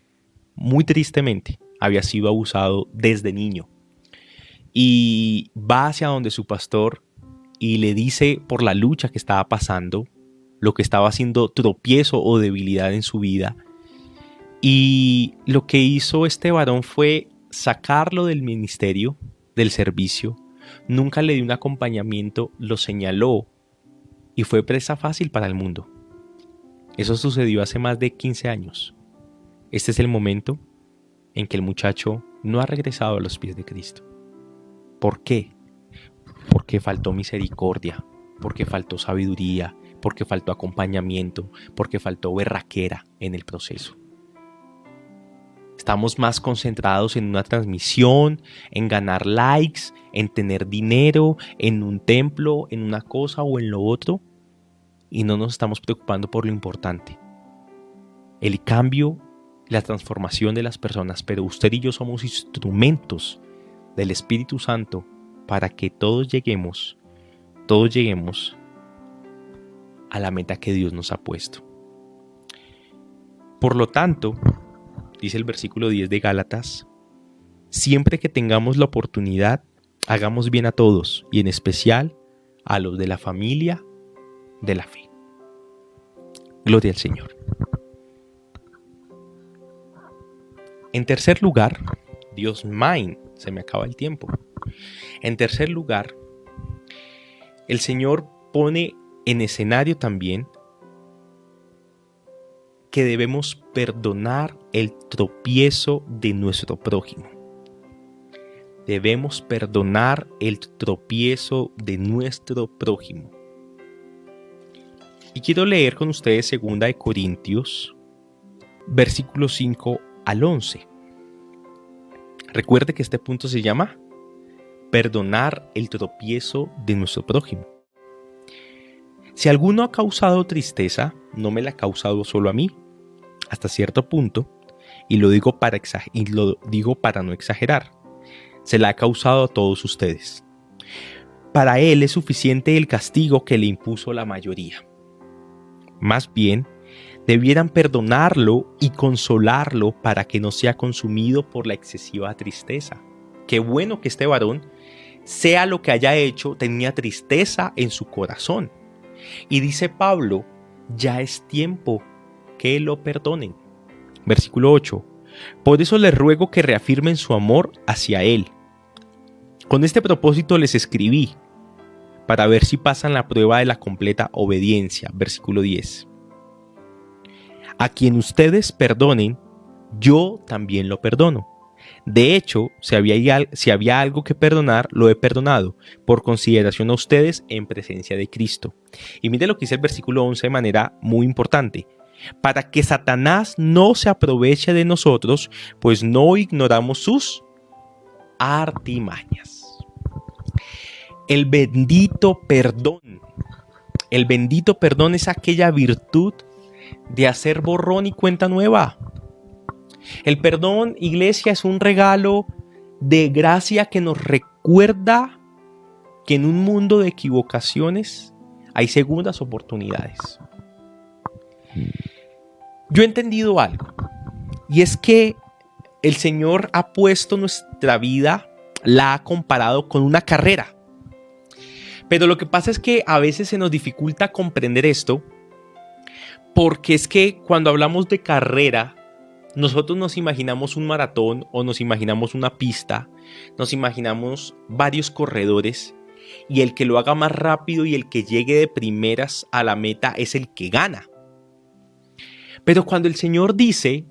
muy tristemente, había sido abusado desde niño. Y va hacia donde su pastor y le dice por la lucha que estaba pasando, lo que estaba haciendo tropiezo o debilidad en su vida. Y lo que hizo este varón fue sacarlo del ministerio, del servicio. Nunca le dio un acompañamiento, lo señaló y fue presa fácil para el mundo. Eso sucedió hace más de 15 años. Este es el momento en que el muchacho no ha regresado a los pies de Cristo. ¿Por qué? Porque faltó misericordia, porque faltó sabiduría, porque faltó acompañamiento, porque faltó berraquera en el proceso. Estamos más concentrados en una transmisión, en ganar likes, en tener dinero, en un templo, en una cosa o en lo otro, y no nos estamos preocupando por lo importante: el cambio, la transformación de las personas. Pero usted y yo somos instrumentos del Espíritu Santo para que todos lleguemos a la meta que Dios nos ha puesto. Por lo tanto, dice el versículo 10 de Gálatas: siempre que tengamos la oportunidad, hagamos bien a todos, y en especial a los de la familia de la fe. Gloria al Señor. En tercer lugar, Dios mine, se me acaba el tiempo. En tercer lugar, el Señor pone en escenario también que debemos perdonar el tropiezo de nuestro prójimo. Debemos perdonar el tropiezo de nuestro prójimo. Y quiero leer con ustedes 2 de Corintios, versículos 5 al 11. Recuerde que este punto se llama perdonar el tropiezo de nuestro prójimo. Si alguno ha causado tristeza, no me la ha causado solo a mí, hasta cierto punto, y lo digo para no exagerar, se la ha causado a todos ustedes. Para él es suficiente el castigo que le impuso la mayoría. Más bien, debieran perdonarlo y consolarlo para que no sea consumido por la excesiva tristeza. Qué bueno que este varón, sea lo que haya hecho, tenía tristeza en su corazón. Y dice Pablo: ya es tiempo que lo perdonen. Versículo 8. Por eso les ruego que reafirmen su amor hacia él. Con este propósito les escribí, para ver si pasan la prueba de la completa obediencia. Versículo 10. A quien ustedes perdonen, yo también lo perdono. De hecho, si había algo que perdonar, lo he perdonado, por consideración a ustedes en presencia de Cristo. Y mire lo que dice el versículo 11 de manera muy importante: para que Satanás no se aproveche de nosotros, pues no ignoramos sus artimañas. El bendito perdón es aquella virtud de hacer borrón y cuenta nueva. El perdón, iglesia, es un regalo de gracia que nos recuerda que en un mundo de equivocaciones hay segundas oportunidades. Yo he entendido algo, y es que el Señor ha puesto nuestra vida, la ha comparado con una carrera. Pero lo que pasa es que a veces se nos dificulta comprender esto, porque es que cuando hablamos de carrera, nosotros nos imaginamos un maratón o nos imaginamos una pista, nos imaginamos varios corredores y el que lo haga más rápido y el que llegue de primeras a la meta es el que gana. Pero cuando el Señor dice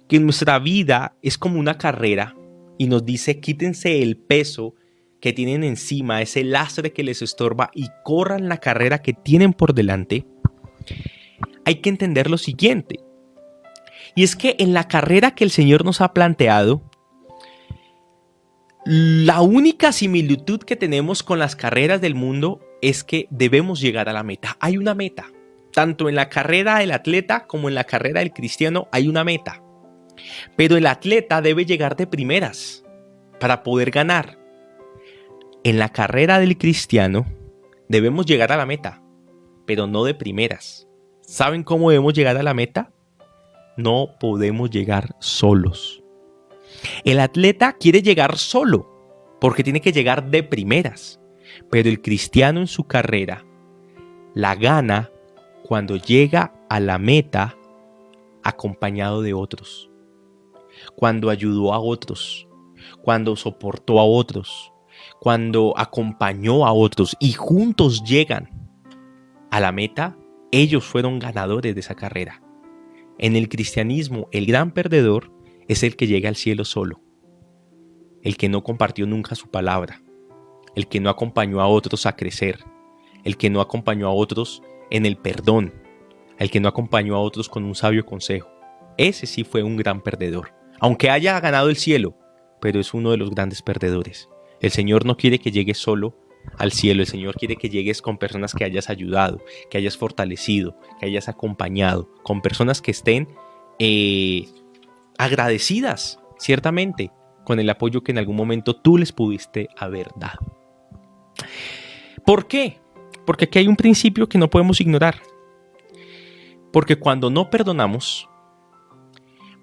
que nuestra vida es como una carrera y nos dice quítense el peso que tienen encima, ese lastre que les estorba y corran la carrera que tienen por delante, hay que entender lo siguiente. Y es que en la carrera que el Señor nos ha planteado, la única similitud que tenemos con las carreras del mundo es que debemos llegar a la meta. Hay una meta. Tanto en la carrera del atleta como en la carrera del cristiano hay una meta. Pero el atleta debe llegar de primeras para poder ganar. En la carrera del cristiano debemos llegar a la meta, pero no de primeras. ¿Saben cómo debemos llegar a la meta? No podemos llegar solos. El atleta quiere llegar solo porque tiene que llegar de primeras, pero el cristiano en su carrera la gana cuando llega a la meta acompañado de otros, cuando ayudó a otros, cuando soportó a otros, cuando acompañó a otros y juntos llegan a la meta. Ellos fueron ganadores de esa carrera. En el cristianismo, el gran perdedor es el que llega al cielo solo, el que no compartió nunca su palabra, el que no acompañó a otros a crecer, el que no acompañó a otros en el perdón, el que no acompañó a otros con un sabio consejo. Ese sí fue un gran perdedor, aunque haya ganado el cielo, pero es uno de los grandes perdedores. El Señor no quiere que llegues solo al cielo. El Señor quiere que llegues con personas que hayas ayudado, que hayas fortalecido, que hayas acompañado, con personas que estén agradecidas, ciertamente, con el apoyo que en algún momento tú les pudiste haber dado. ¿Por qué? Porque aquí hay un principio que no podemos ignorar. Porque cuando no perdonamos,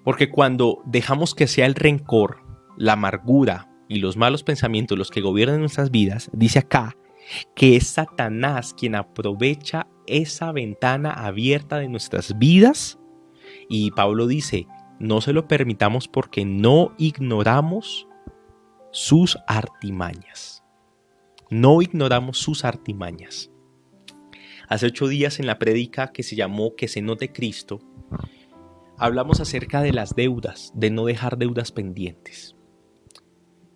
porque cuando dejamos que sea el rencor, la amargura y los malos pensamientos los que gobiernan nuestras vidas, dice acá que es Satanás quien aprovecha esa ventana abierta de nuestras vidas. Y Pablo dice, no se lo permitamos porque no ignoramos sus artimañas. No ignoramos sus artimañas. Hace 8 días en la prédica que se llamó Que se note Cristo, hablamos acerca de las deudas, de no dejar deudas pendientes.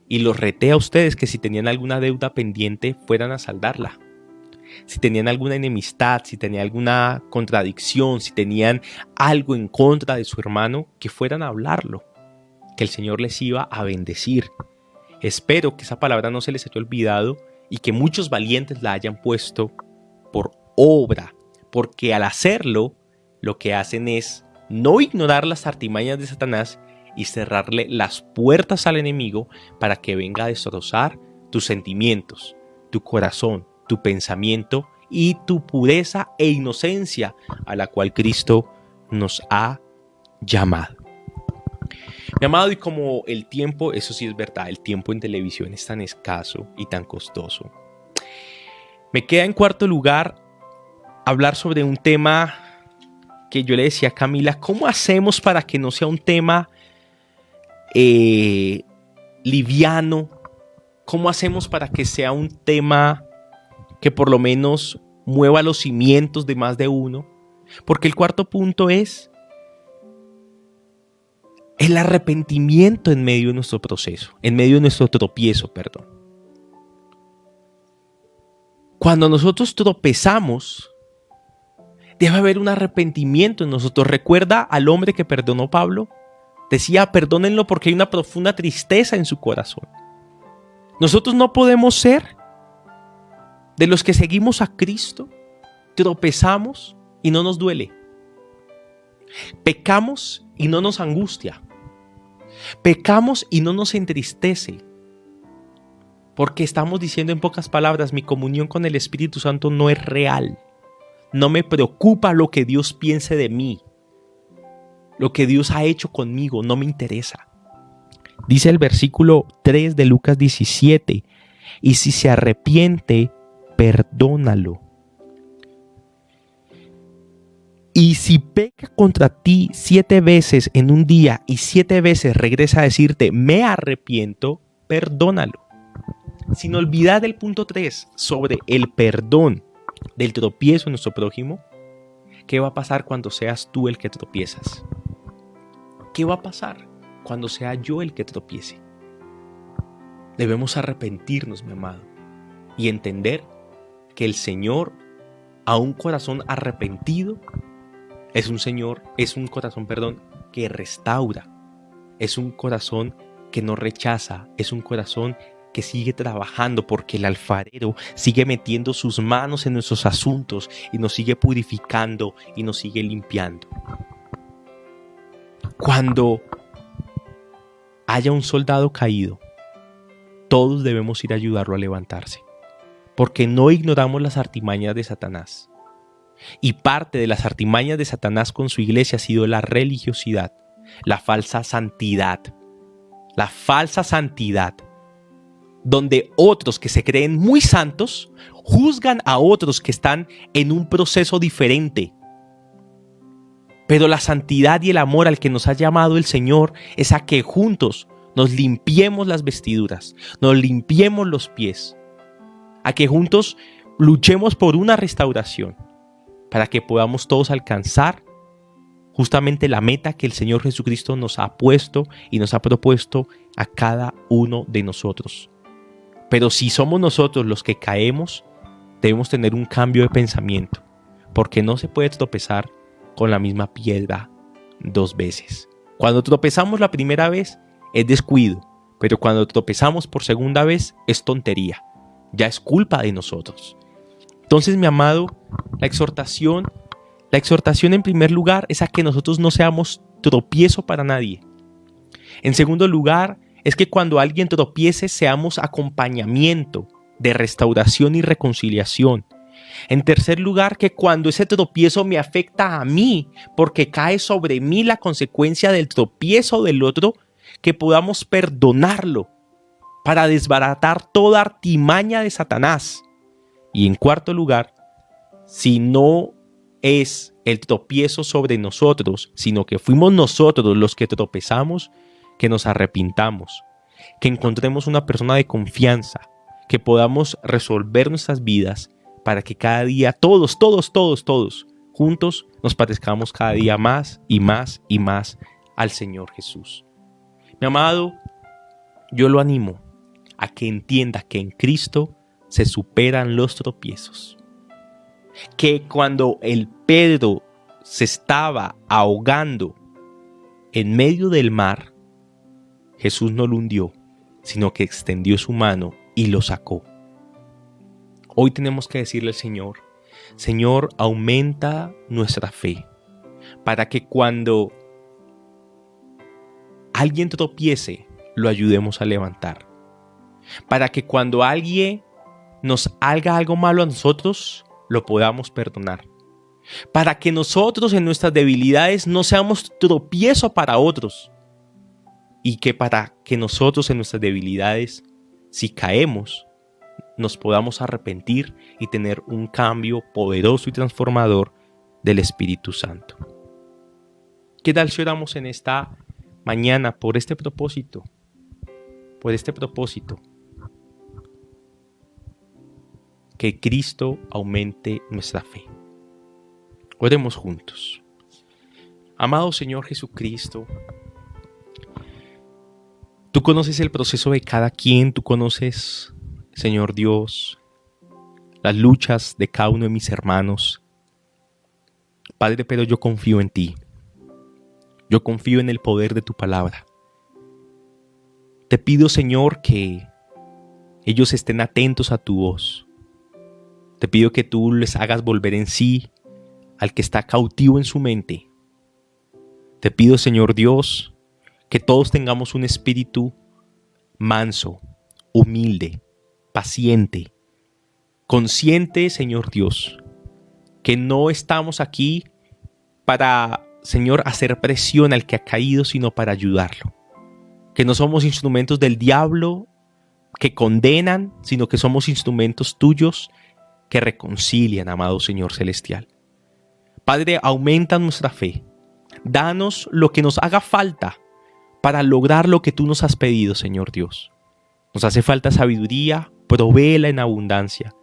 Y los reté a ustedes que si tenían alguna deuda pendiente fueran a saldarla. Si tenían alguna enemistad, si tenían alguna contradicción, si tenían algo en contra de su hermano, que fueran a hablarlo, que el Señor les iba a bendecir. Espero que esa palabra no se les haya olvidado y que muchos valientes la hayan puesto por obra, porque al hacerlo, lo que hacen es no ignorar las artimañas de Satanás y cerrarle las puertas al enemigo para que venga a destrozar tus sentimientos, tu corazón, tu pensamiento y tu pureza e inocencia a la cual Cristo nos ha llamado. Mi amado, y como el tiempo, eso sí es verdad, el tiempo en televisión es tan escaso y tan costoso, me queda en cuarto lugar hablar sobre un tema que yo le decía a Camila, ¿cómo hacemos para que no sea un tema liviano? ¿Cómo hacemos para que sea un tema que por lo menos mueva los cimientos de más de uno? Porque el cuarto punto es el arrepentimiento en medio de nuestro proceso, en medio de nuestro tropiezo, perdón. Cuando nosotros tropezamos, debe haber un arrepentimiento en nosotros. ¿Recuerda al hombre que perdonó Pablo? Decía, perdónenlo porque hay una profunda tristeza en su corazón. Nosotros no podemos ser de los que seguimos a Cristo, tropezamos y no nos duele. Pecamos y no nos angustia. Pecamos y no nos entristece. Porque estamos diciendo en pocas palabras, mi comunión con el Espíritu Santo no es real. No me preocupa lo que Dios piense de mí. Lo que Dios ha hecho conmigo no me interesa. Dice el versículo 3 de Lucas 17, y si se arrepiente, perdónalo. Y si peca contra ti 7 veces en un día y 7 veces regresa a decirte, me arrepiento, perdónalo. Sin olvidar el punto 3 sobre el perdón del tropiezo de nuestro prójimo, ¿qué va a pasar cuando seas tú el que tropiezas? ¿Qué va a pasar cuando sea yo el que tropiece? Debemos arrepentirnos, mi amado, y entender que el Señor, a un corazón arrepentido, es un corazón que restaura, es un corazón que no rechaza, es un corazón que sigue trabajando, porque el alfarero sigue metiendo sus manos en nuestros asuntos y nos sigue purificando y nos sigue limpiando. Cuando haya un soldado caído, todos debemos ir a ayudarlo a levantarse, porque no ignoramos las artimañas de Satanás. Y parte de las artimañas de Satanás con su iglesia ha sido la religiosidad, la falsa santidad, donde otros que se creen muy santos juzgan a otros que están en un proceso diferente. Pero la santidad y el amor al que nos ha llamado el Señor es a que juntos nos limpiemos las vestiduras, nos limpiemos los pies, a que juntos luchemos por una restauración, para que podamos todos alcanzar justamente la meta que el Señor Jesucristo nos ha puesto y nos ha propuesto a cada uno de nosotros. Pero si somos nosotros los que caemos, debemos tener un cambio de pensamiento, porque no se puede tropezar con la misma piedra 2 veces. Cuando tropezamos la primera vez es descuido, pero cuando tropezamos por segunda vez es tontería, ya es culpa de nosotros. Entonces, mi amado, la exhortación en primer lugar es a que nosotros no seamos tropiezo para nadie. En segundo lugar, es que cuando alguien tropiece seamos acompañamiento de restauración y reconciliación. En tercer lugar, que cuando ese tropiezo me afecta a mí, porque cae sobre mí la consecuencia del tropiezo del otro, que podamos perdonarlo para desbaratar toda artimaña de Satanás. Y en cuarto lugar, si no es el tropiezo sobre nosotros, sino que fuimos nosotros los que tropezamos, que nos arrepintamos, que encontremos una persona de confianza, que podamos resolver nuestras vidas para que cada día todos juntos nos parezcamos cada día más y más y más al Señor Jesús. Mi amado, yo lo animo a que entienda que en Cristo se superan los tropiezos. Que cuando el Pedro se estaba ahogando en medio del mar, Jesús no lo hundió, sino que extendió su mano y lo sacó. Hoy tenemos que decirle al Señor, Señor, aumenta nuestra fe, para que cuando alguien tropiece, lo ayudemos a levantar. Para que cuando alguien nos haga algo malo a nosotros, lo podamos perdonar. Para que nosotros en nuestras debilidades no seamos tropiezo para otros. Y que para que nosotros en nuestras debilidades, si caemos, nos podamos arrepentir y tener un cambio poderoso y transformador del Espíritu Santo. ¿Qué tal si oramos en esta mañana por este propósito? Por este propósito. Que Cristo aumente nuestra fe. Oremos juntos. Amado Señor Jesucristo, tú conoces el proceso de cada quien, tú conoces, Señor Dios, las luchas de cada uno de mis hermanos. Padre, pero yo confío en ti. Yo confío en el poder de tu palabra. Te pido, Señor, que ellos estén atentos a tu voz. Te pido que tú les hagas volver en sí al que está cautivo en su mente. Te pido, Señor Dios, que todos tengamos un espíritu manso, humilde, paciente, consciente, Señor Dios, que no estamos aquí para, Señor, hacer presión al que ha caído, sino para ayudarlo. Que no somos instrumentos del diablo que condenan, sino que somos instrumentos tuyos que reconcilian, amado Señor Celestial. Padre, aumenta nuestra fe. Danos lo que nos haga falta para lograr lo que tú nos has pedido, Señor Dios. Nos hace falta sabiduría, provéela en abundancia.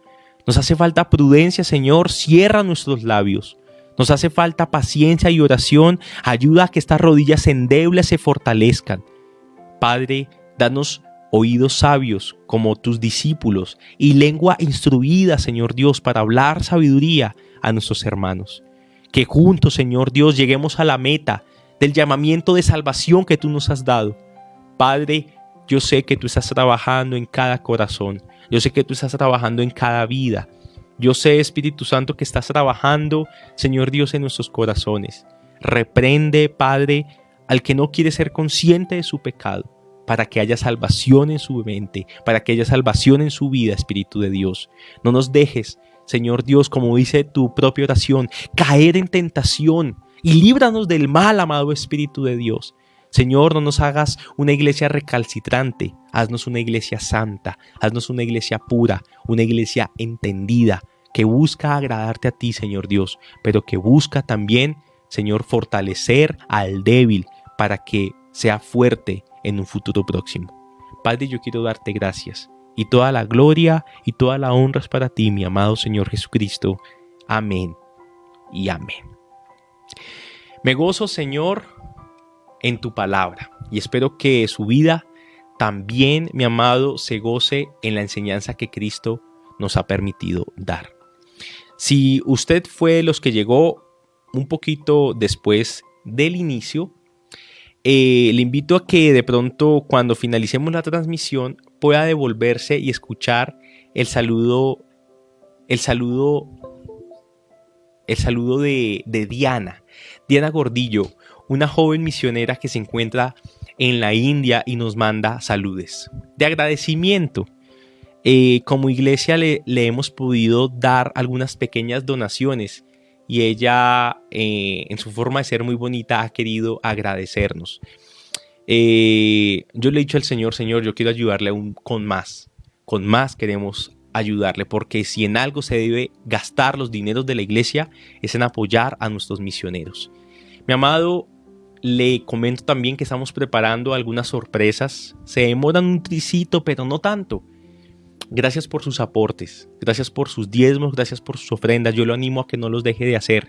Nos hace falta prudencia, Señor, cierra nuestros labios. Nos hace falta paciencia y oración, ayuda a que estas rodillas endebles se fortalezcan. Padre, danos oídos sabios como tus discípulos y lengua instruida, Señor Dios, para hablar sabiduría a nuestros hermanos. Que juntos, Señor Dios, lleguemos a la meta del llamamiento de salvación que tú nos has dado. Padre, yo sé que tú estás trabajando en cada corazón. Yo sé que tú estás trabajando en cada vida. Yo sé, Espíritu Santo, que estás trabajando, Señor Dios, en nuestros corazones. Reprende, Padre, al que no quiere ser consciente de su pecado, para que haya salvación en su mente, para que haya salvación en su vida, Espíritu de Dios. No nos dejes, Señor Dios, como dice tu propia oración, caer en tentación y líbranos del mal, amado Espíritu de Dios. Señor, no nos hagas una iglesia recalcitrante, haznos una iglesia santa, haznos una iglesia pura, una iglesia entendida, que busca agradarte a ti, Señor Dios, pero que busca también, Señor, fortalecer al débil para que sea fuerte en un futuro próximo. Padre, yo quiero darte gracias y toda la gloria y toda la honra es para ti, mi amado Señor Jesucristo. Amén y amén. Me gozo, Señor, en tu palabra y espero que su vida también, mi amado, se goce en la enseñanza que Cristo nos ha permitido dar. Si usted fue de los que llegó un poquito después del inicio, le invito a que de pronto cuando finalicemos la transmisión pueda devolverse y escuchar el saludo de Diana Gordillo, una joven misionera que se encuentra en la India y nos manda saludes de agradecimiento. Como iglesia le hemos podido dar algunas pequeñas donaciones y ella, en su forma de ser muy bonita, ha querido agradecernos. Yo le he dicho al Señor, yo quiero ayudarle aún con más queremos ayudarle, porque si en algo se debe gastar los dineros de la iglesia es en apoyar a nuestros misioneros. Mi amado, le comento también que estamos preparando algunas sorpresas, se demoran un tricito, pero no tanto. Gracias por sus aportes, gracias por sus diezmos, gracias por sus ofrendas. Yo lo animo a que no los deje de hacer.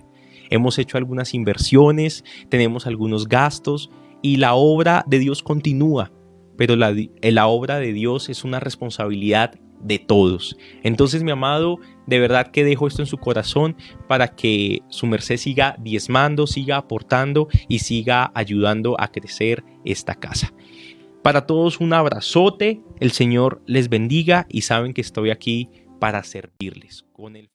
Hemos hecho algunas inversiones, tenemos algunos gastos y la obra de Dios continúa, pero la obra de Dios es una responsabilidad de todos. Entonces, mi amado, de verdad que dejo esto en su corazón para que su merced siga diezmando, siga aportando y siga ayudando a crecer esta casa. Para todos un abrazote, el Señor les bendiga y saben que estoy aquí para servirles con el